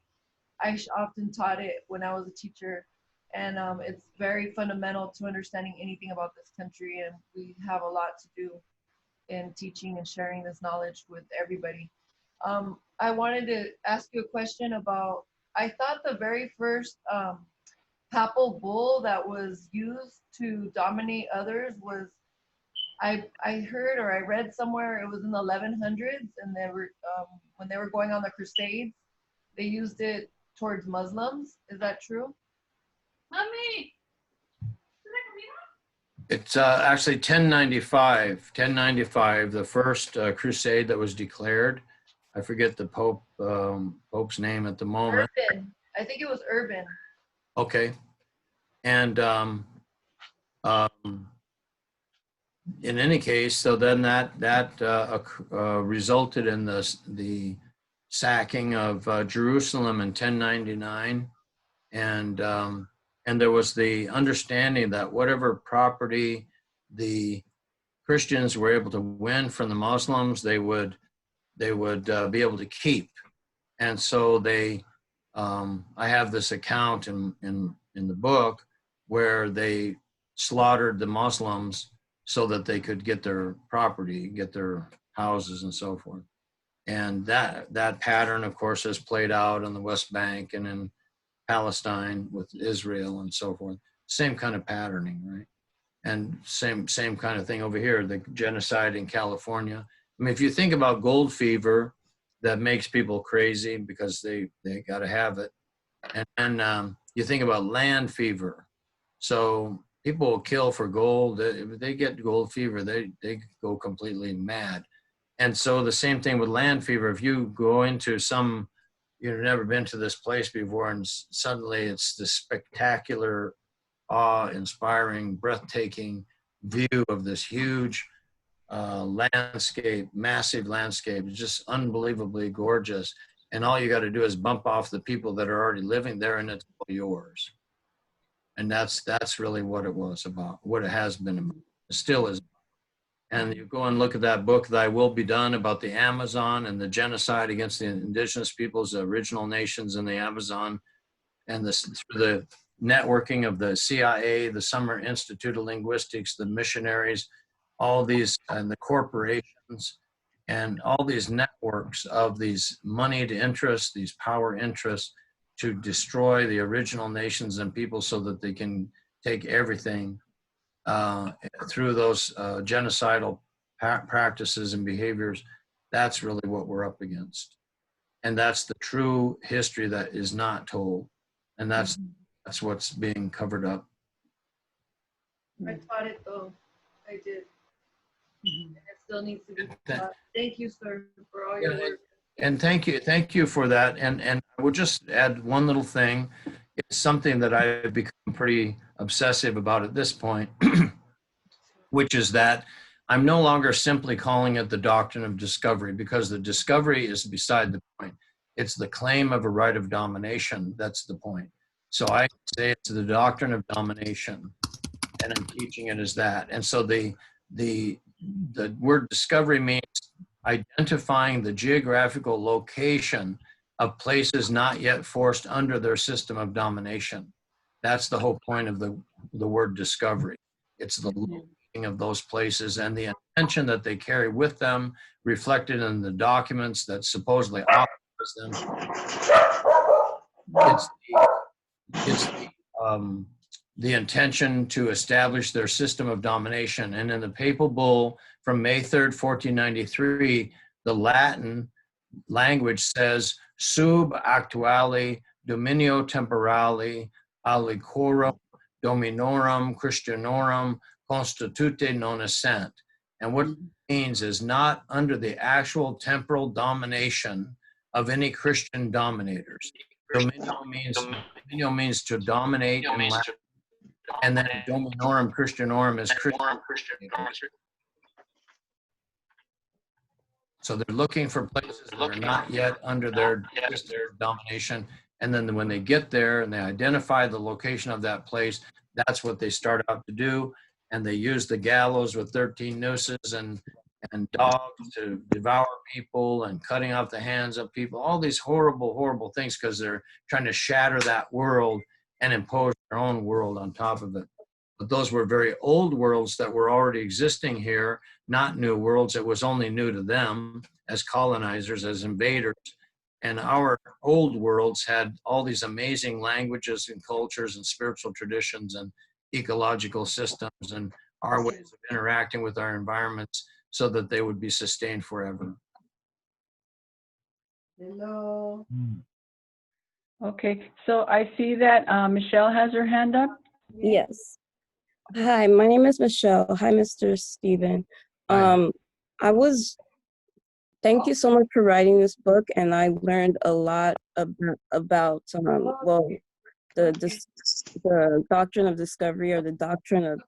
often taught it when I was a teacher. And it's very fundamental to understanding anything about this country. And we have a lot to do in teaching and sharing this knowledge with everybody. I wanted to ask you a question about, I thought the very first papal bull that was used to dominate others was, I heard or I read somewhere it was in the 1100s, and they were when they were going on the Crusades, they used it towards Muslims. Is that true? Mommy. It's actually 1095, the first crusade that was declared. I forget the Pope's name at the moment. Urban. I think it was Urban. Okay. And in any case, so then that resulted in the sacking of Jerusalem in 1099. And there was the understanding that whatever property the Christians were able to win from the Muslims, they would be able to keep. And so they, I have this account in the book where they slaughtered the Muslims so that they could get their property, get their houses and so forth. And that pattern, of course, has played out on the West Bank and in Palestine with Israel and so forth. Same kind of patterning, right? And same kind of thing over here, the genocide in California. I mean, if you think about gold fever, that makes people crazy because they got to have it. And then you think about land fever. So people will kill for gold. If they get gold fever, they go completely mad. And so the same thing with land fever. If you go into you've never been to this place before, and suddenly it's this spectacular, awe-inspiring, breathtaking view of this huge landscape, massive landscape. It's just unbelievably gorgeous. And all you got to do is bump off the people that are already living there, and it's all yours. And that's really what it was about, what it has been about. It still is. And you go and look at that book, Thy Will Be Done, about the Amazon and the genocide against the indigenous peoples, the original nations in the Amazon, and through the networking of the CIA, the Summer Institute of Linguistics, the missionaries, all these, and the corporations, and all these networks of these moneyed interests, these power interests, to destroy the original nations and people so that they can take everything through those genocidal practices and behaviors. That's really what we're up against. And that's the true history that is not told. And that's what's being covered up. I taught it though. I did. And it still needs to be taught. Thank you, sir, for all your work. And thank you for that. And I will just add one little thing. It's something that I've become pretty obsessive about at this point, which is that I'm no longer simply calling it the doctrine of discovery, because the discovery is beside the point. It's the claim of a right of domination. That's the point. So I say it's the doctrine of domination, and I'm teaching it as that. And so the word discovery means identifying the geographical location of places not yet forced under their system of domination. That's the whole point of the word discovery. It's the locating of those places and the intention that they carry with them, reflected in the documents that supposedly authorize them. It's the intention to establish their system of domination. And in the papal bull from May 3rd, 1493, the Latin language says, sub actuali dominio temporali aliquorum dominorum Christianorum constitute non essent. And what it means is not under the actual temporal domination of any Christian dominators. Dominio means to dominate in Latin, and then dominorum Christianorum is Christian. So they're looking for places that are not yet under their domination. And then when they get there and they identify the location of that place, that's what they start out to do. And they use the gallows with 13 nooses and dogs to devour people and cutting off the hands of people, all these horrible, horrible things, because they're trying to shatter that world and impose their own world on top of it. But those were very old worlds that were already existing here, not new worlds. It was only new to them as colonizers, as invaders. And our old worlds had all these amazing languages and cultures and spiritual traditions and ecological systems and our ways of interacting with our environments so that they would be sustained forever. Hello. Okay, so I see that Michelle has her hand up. Yes. Hi, my name is Michelle. Hi, Mr. Steven. Thank you so much for writing this book, and I learned a lot about the doctrine of discovery, or the doctrine of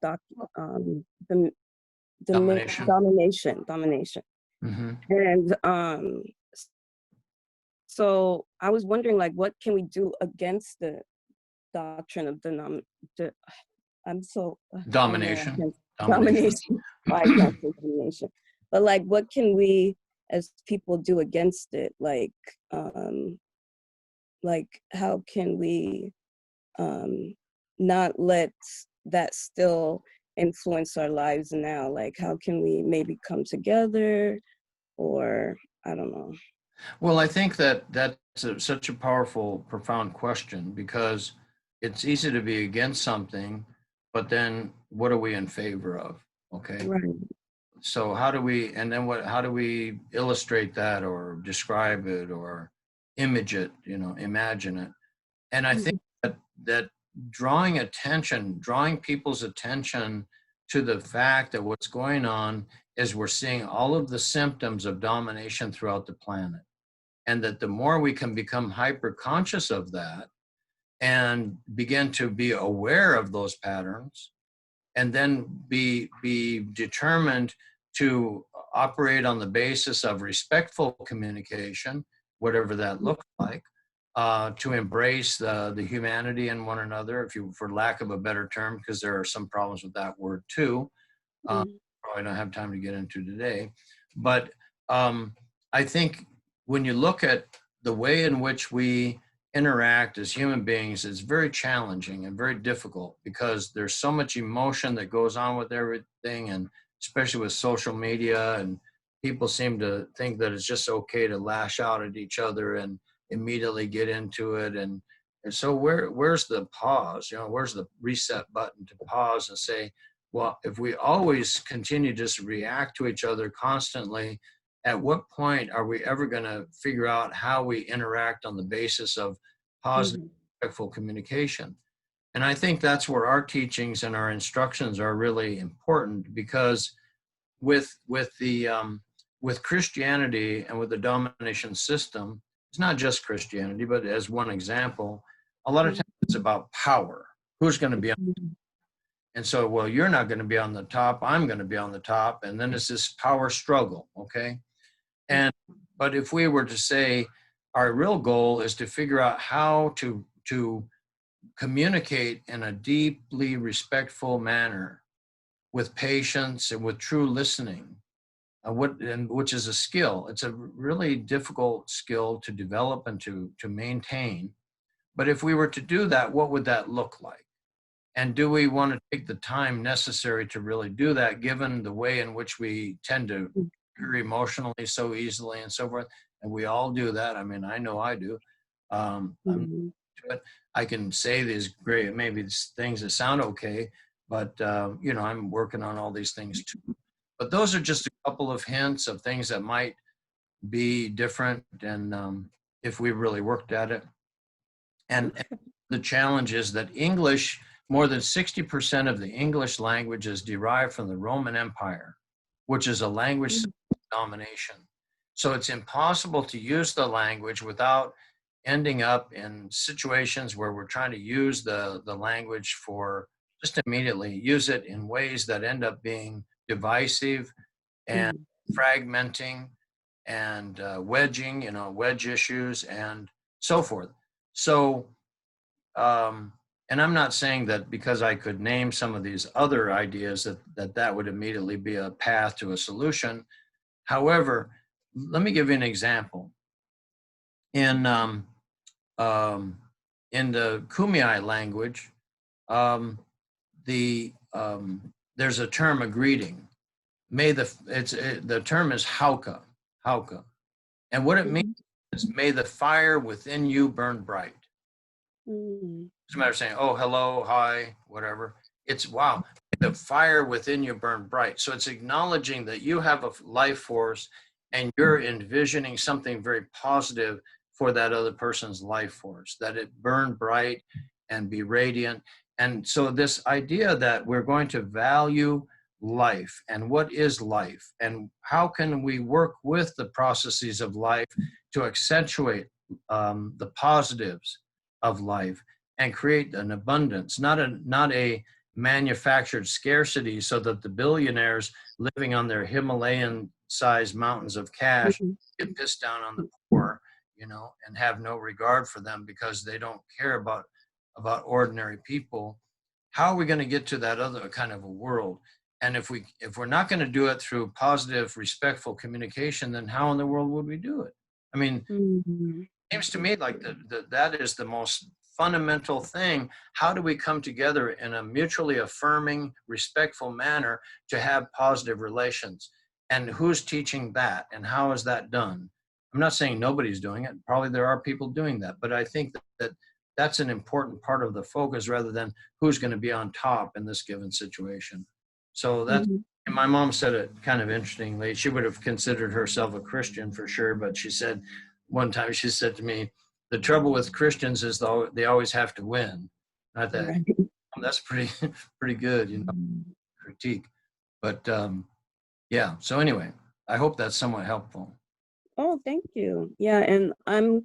domination. Mm-hmm. And so I was wondering, like, what can we do against the doctrine of domination. Domination. I can't say domination. But like, what can we as people do against it? Like, like, how can we not let that still influence our lives now? Like, how can we maybe come together, or I don't know. Well, I think that such a powerful, profound question, because it's easy to be against something, but then what are we in favor of? Okay. Right. So how do we, and then how do we illustrate that or describe it or image it, imagine it? And I think that drawing people's attention to the fact that what's going on is we're seeing all of the symptoms of domination throughout the planet. And that the more we can become hyper conscious of that and begin to be aware of those patterns, and then be determined to operate on the basis of respectful communication, whatever that looks like, to embrace the humanity in one another, for lack of a better term, because there are some problems with that word too. Probably don't have time to get into today. But I think when you look at the way in which we interact as human beings, it's very challenging and very difficult, because there's so much emotion that goes on with everything, and especially with social media, and people seem to think that it's just okay to lash out at each other and immediately get into it. And so where's the pause? Where's the reset button to pause and say, well, if we always continue to just react to each other constantly, at what point are we ever going to figure out how we interact on the basis of positive, respectful communication? And I think that's where our teachings and our instructions are really important, because with Christianity and with the domination system, it's not just Christianity, but as one example, a lot of times it's about power. Who's going to be on? And so, well, you're not going to be on the top, I'm going to be on the top, and then it's this power struggle, okay? But if we were to say our real goal is to figure out how to communicate in a deeply respectful manner, with patience and with true listening, which is a skill. It's a really difficult skill to develop and to maintain. But if we were to do that, what would that look like? And do we want to take the time necessary to really do that, given the way in which we tend to trigger emotionally so easily and so forth? And we all do that. I mean, I know I do. But I can say these great, maybe things that sound okay, but I'm working on all these things too. But those are just a couple of hints of things that might be different, and if we really worked at it. And the challenge is that English, more than 60% of the English language is derived from the Roman Empire, which is a language of domination. So it's impossible to use the language without ending up in situations where we're trying to use the language for just immediately use it in ways that end up being divisive and fragmenting and wedging, wedge issues and so forth. So, and I'm not saying that because I could name some of these other ideas that would immediately be a path to a solution. However, let me give you an example. In the Kumeyaay language, there's a term, a greeting. The term is hauka, and what it means is, may the fire within you burn bright. It's a matter of saying, oh, hello, hi, whatever. It's, wow, may the fire within you burn bright. So it's acknowledging that you have a life force and you're envisioning something very positive for that other person's life force, that it burn bright and be radiant. And so this idea that we're going to value life and what is life and how can we work with the processes of life to accentuate the positives of life and create an abundance, not a manufactured scarcity, so that the billionaires living on their Himalayan-sized mountains of cash get pissed down on the poor, and have no regard for them because they don't care about ordinary people. How are we going to get to that other kind of a world? And if we're not going to do it through positive, respectful communication, then how in the world would we do it? I mean, seems to me like that is the most fundamental thing. How do we come together in a mutually affirming, respectful manner to have positive relations? And who's teaching that? And how is that done? I'm not saying nobody's doing it. Probably there are people doing that. But I think that that's an important part of the focus rather than who's going to be on top in this given situation. So that's, and my mom said it kind of interestingly. She would have considered herself a Christian for sure, but she said one time, she said to me, the trouble with Christians is though they always have to win. I thought, Right. that's pretty good, you know, critique. But yeah, so anyway, I hope that's somewhat helpful. Oh, thank you. Yeah, and I'm,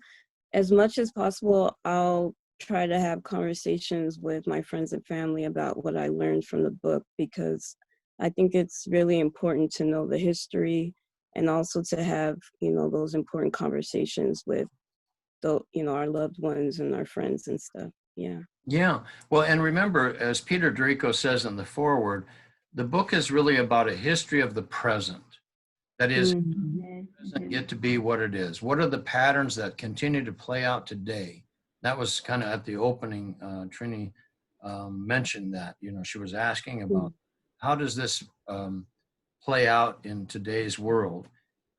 as much as possible, I'll try to have conversations with my friends and family about what I learned from the book, because I think it's really important to know the history and also to have, you know, those important conversations with the, you know, our loved ones and our friends and stuff. Yeah. Yeah. Well, and remember, as Peter Drico says in the foreword, the book is really about a history of the present. That is, it doesn't get to be what it is. What are the patterns that continue to play out today? That was kind of at the opening. Trini mentioned that, you know, she was asking about how does this play out in today's world?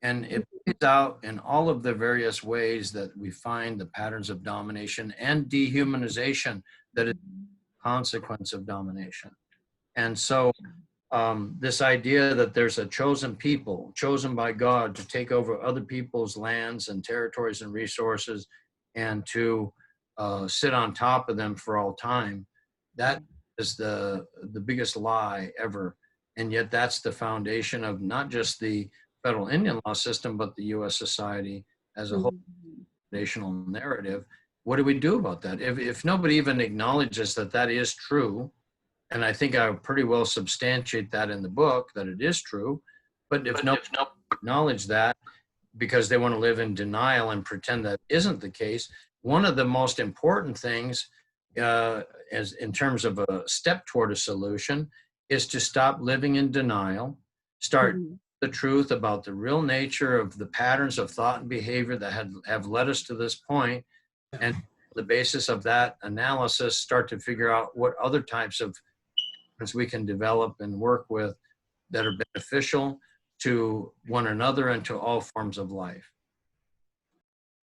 And it plays out in all of the various ways that we find the patterns of domination and dehumanization that is a consequence of domination. And so this idea that there's a chosen people, chosen by God to take over other people's lands and territories and resources and to sit on top of them for all time, that is the biggest lie ever. And yet that's the foundation of not just the federal Indian law system, but the U.S. society as a whole foundational narrative. What do we do about that? If nobody even acknowledges that that is true, and I think I pretty well substantiate that in the book, that it is true, but if nobody acknowledge that because they want to live in denial and pretend that isn't the case, one of the most important things as in terms of a step toward a solution is to stop living in denial, start the truth about the real nature of the patterns of thought and behavior that have led us to this point, and the basis of that analysis start to figure out what other types of things we can develop and work with that are beneficial to one another and to all forms of life.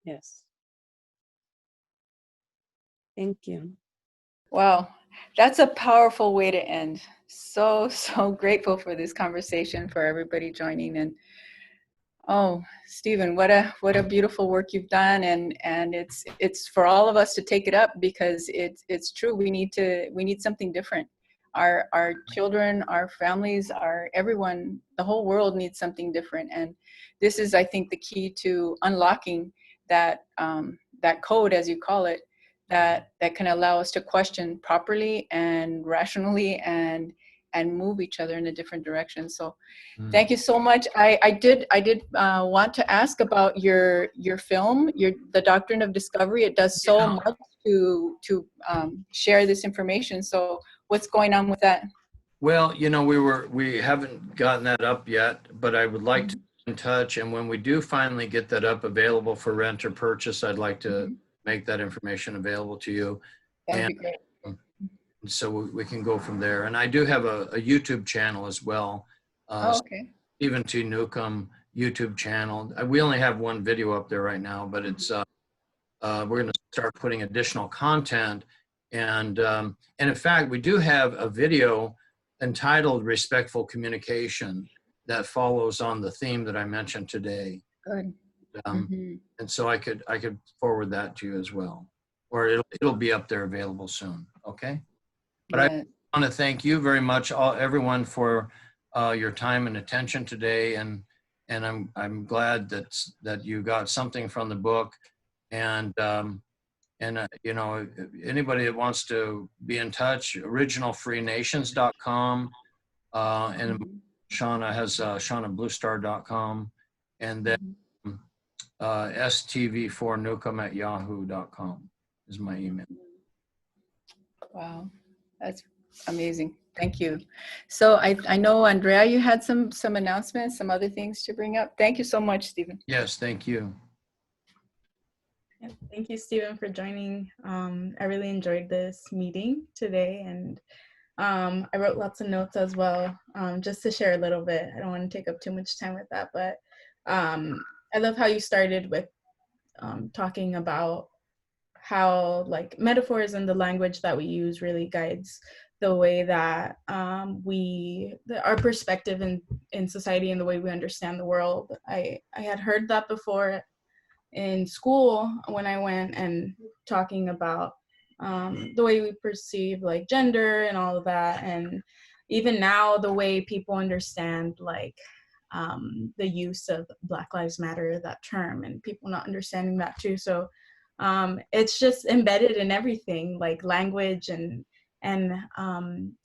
Yes. Thank you. Wow, that's a powerful way to end. So grateful for this conversation, for everybody joining. And oh, Steven, what a beautiful work you've done, and it's for all of us to take it up, because it's true. We need something different. Our children, our families, everyone, the whole world needs something different. And this is, I think, the key to unlocking that that code, as you call it, that can allow us to question properly and rationally and move each other in a different direction. So thank you so much. I did want to ask about your film, the Doctrine of Discovery. It does so much to share this information. So what's going on with that? Well, you know, we haven't gotten that up yet, but I would like to be in touch. And when we do finally get that up available for rent or purchase, I'd like to make that information available to you. That would be great. So we can go from there. And I do have a YouTube channel as well. Okay. Steven T. Newcomb YouTube channel. We only have one video up there right now, but it's we're going to start putting additional content. And in fact, we do have a video entitled Respectful Communication that follows on the theme that I mentioned today. Good. And so I could forward that to you as well, or it'll be up there available soon. Okay. But I want to thank you very much, everyone, for your time and attention today, and I'm glad that you got something from the book, and you know, anybody that wants to be in touch, originalfreenations.com, and Shauna has shaunabluestar.com, and then stv4newcomb@yahoo.com is my email. Wow, that's amazing. Thank you. So I know, Andrea, you had some announcements, some other things to bring up. Thank you so much, Steven. Yes, thank you. Yeah, thank you, Steven, for joining. I really enjoyed this meeting today, and I wrote lots of notes as well, just to share a little bit. I don't want to take up too much time with that, but I love how you started with talking about how like metaphors and the language that we use really guides the way that our perspective in society and the way we understand the world. I had heard that before in school when I went, and talking about the way we perceive like gender and all of that. And even now, the way people understand like the use of Black Lives Matter, that term, and people not understanding that too. So it's just embedded in everything, like language, and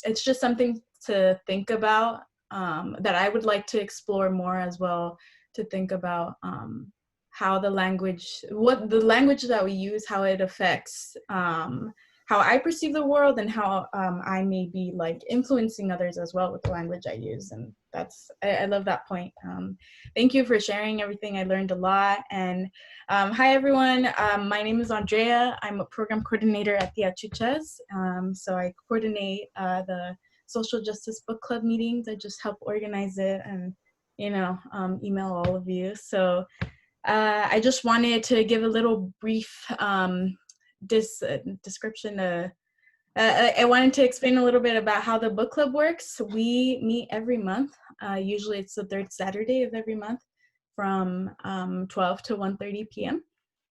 it's just something to think about, that I would like to explore more as well, to think about how what the language that we use, how it affects how I perceive the world, and how I may be like influencing others as well with the language I use. And I love that point. Thank you for sharing everything. I learned a lot. And hi everyone, my name is Andrea. I'm a program coordinator at the Achuchas. So I coordinate the social justice book club meetings. I just help organize it and, email all of you. So I just wanted to give a little brief description. I wanted to explain a little bit about how the book club works. We meet every month. Usually it's the third Saturday of every month from 12 to 1:30 p.m.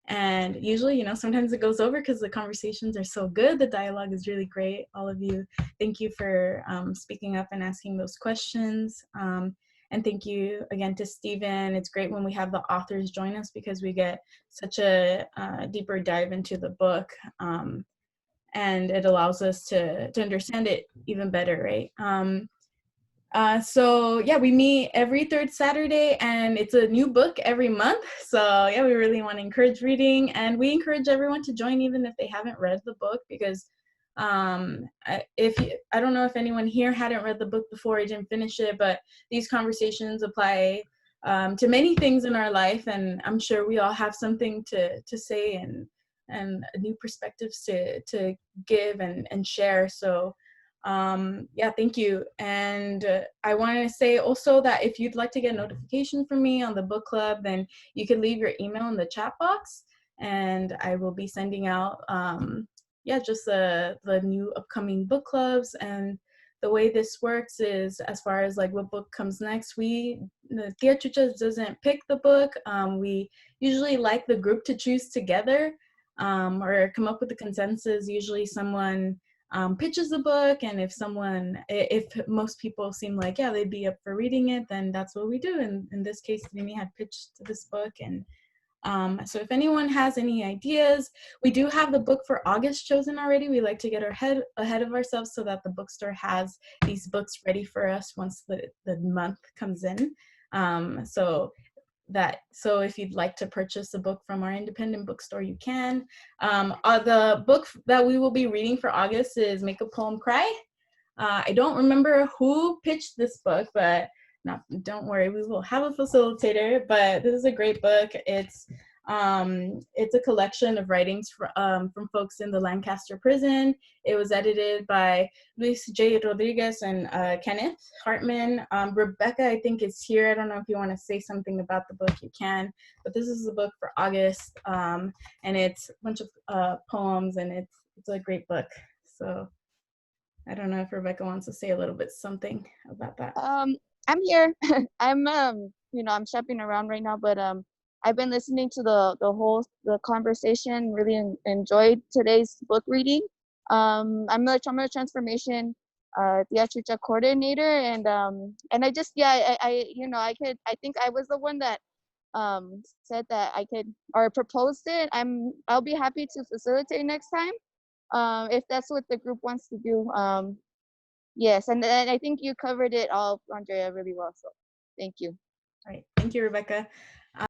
And usually, sometimes it goes over because the conversations are so good. The dialogue is really great. All of you, thank you for speaking up and asking those questions. And thank you again to Steven. It's great when we have the authors join us because we get such a deeper dive into the book. And it allows us to understand it even better, right? So yeah, we meet every third Saturday, and it's a new book every month. So yeah, we really want to encourage reading, and we encourage everyone to join even if they haven't read the book, because I don't know if anyone here hadn't read the book before or didn't finish it, but these conversations apply to many things in our life, and I'm sure we all have something to say and new perspectives to give and share. So yeah, thank you. And I want to say also that if you'd like to get notification from me on the book club, then you can leave your email in the chat box, and I will be sending out just the new upcoming book clubs. And the way this works is, as far as like what book comes next, the Tia Chuchas doesn't pick the book. We usually like the group to choose together, or come up with a consensus. Usually someone pitches the book, and if most people seem like, yeah, they'd be up for reading it, then that's what we do. And in this case, Mimi had pitched this book. And so if anyone has any ideas, we do have the book for August chosen already. We like to get ahead of ourselves so that the bookstore has these books ready for us once the month comes in. So if you'd like to purchase a book from our independent bookstore, you can. The book that we will be reading for August is Make a Poem Cry. I don't remember who pitched this book, but don't worry, we will have a facilitator. But this is a great book. It's a collection of writings from folks in the Lancaster prison. It was edited by Luis J. Rodriguez and Kenneth Hartman. Rebecca, I think, is here. I don't know if you want to say something about the book, you can. But this is the book for August, and it's a bunch of poems, and it's a great book. So I don't know if Rebecca wants to say a little bit something about that. I'm here. I'm shopping around right now, but I've been listening to the conversation. Really enjoyed today's book reading. I'm the trauma transformation theatrical coordinator, and I just I think I was the one that said that I could, or proposed it. I'll be happy to facilitate next time, if that's what the group wants to do. Yes, and I think you covered it all, Andrea, really well. So thank you. All right, thank you, Rebecca.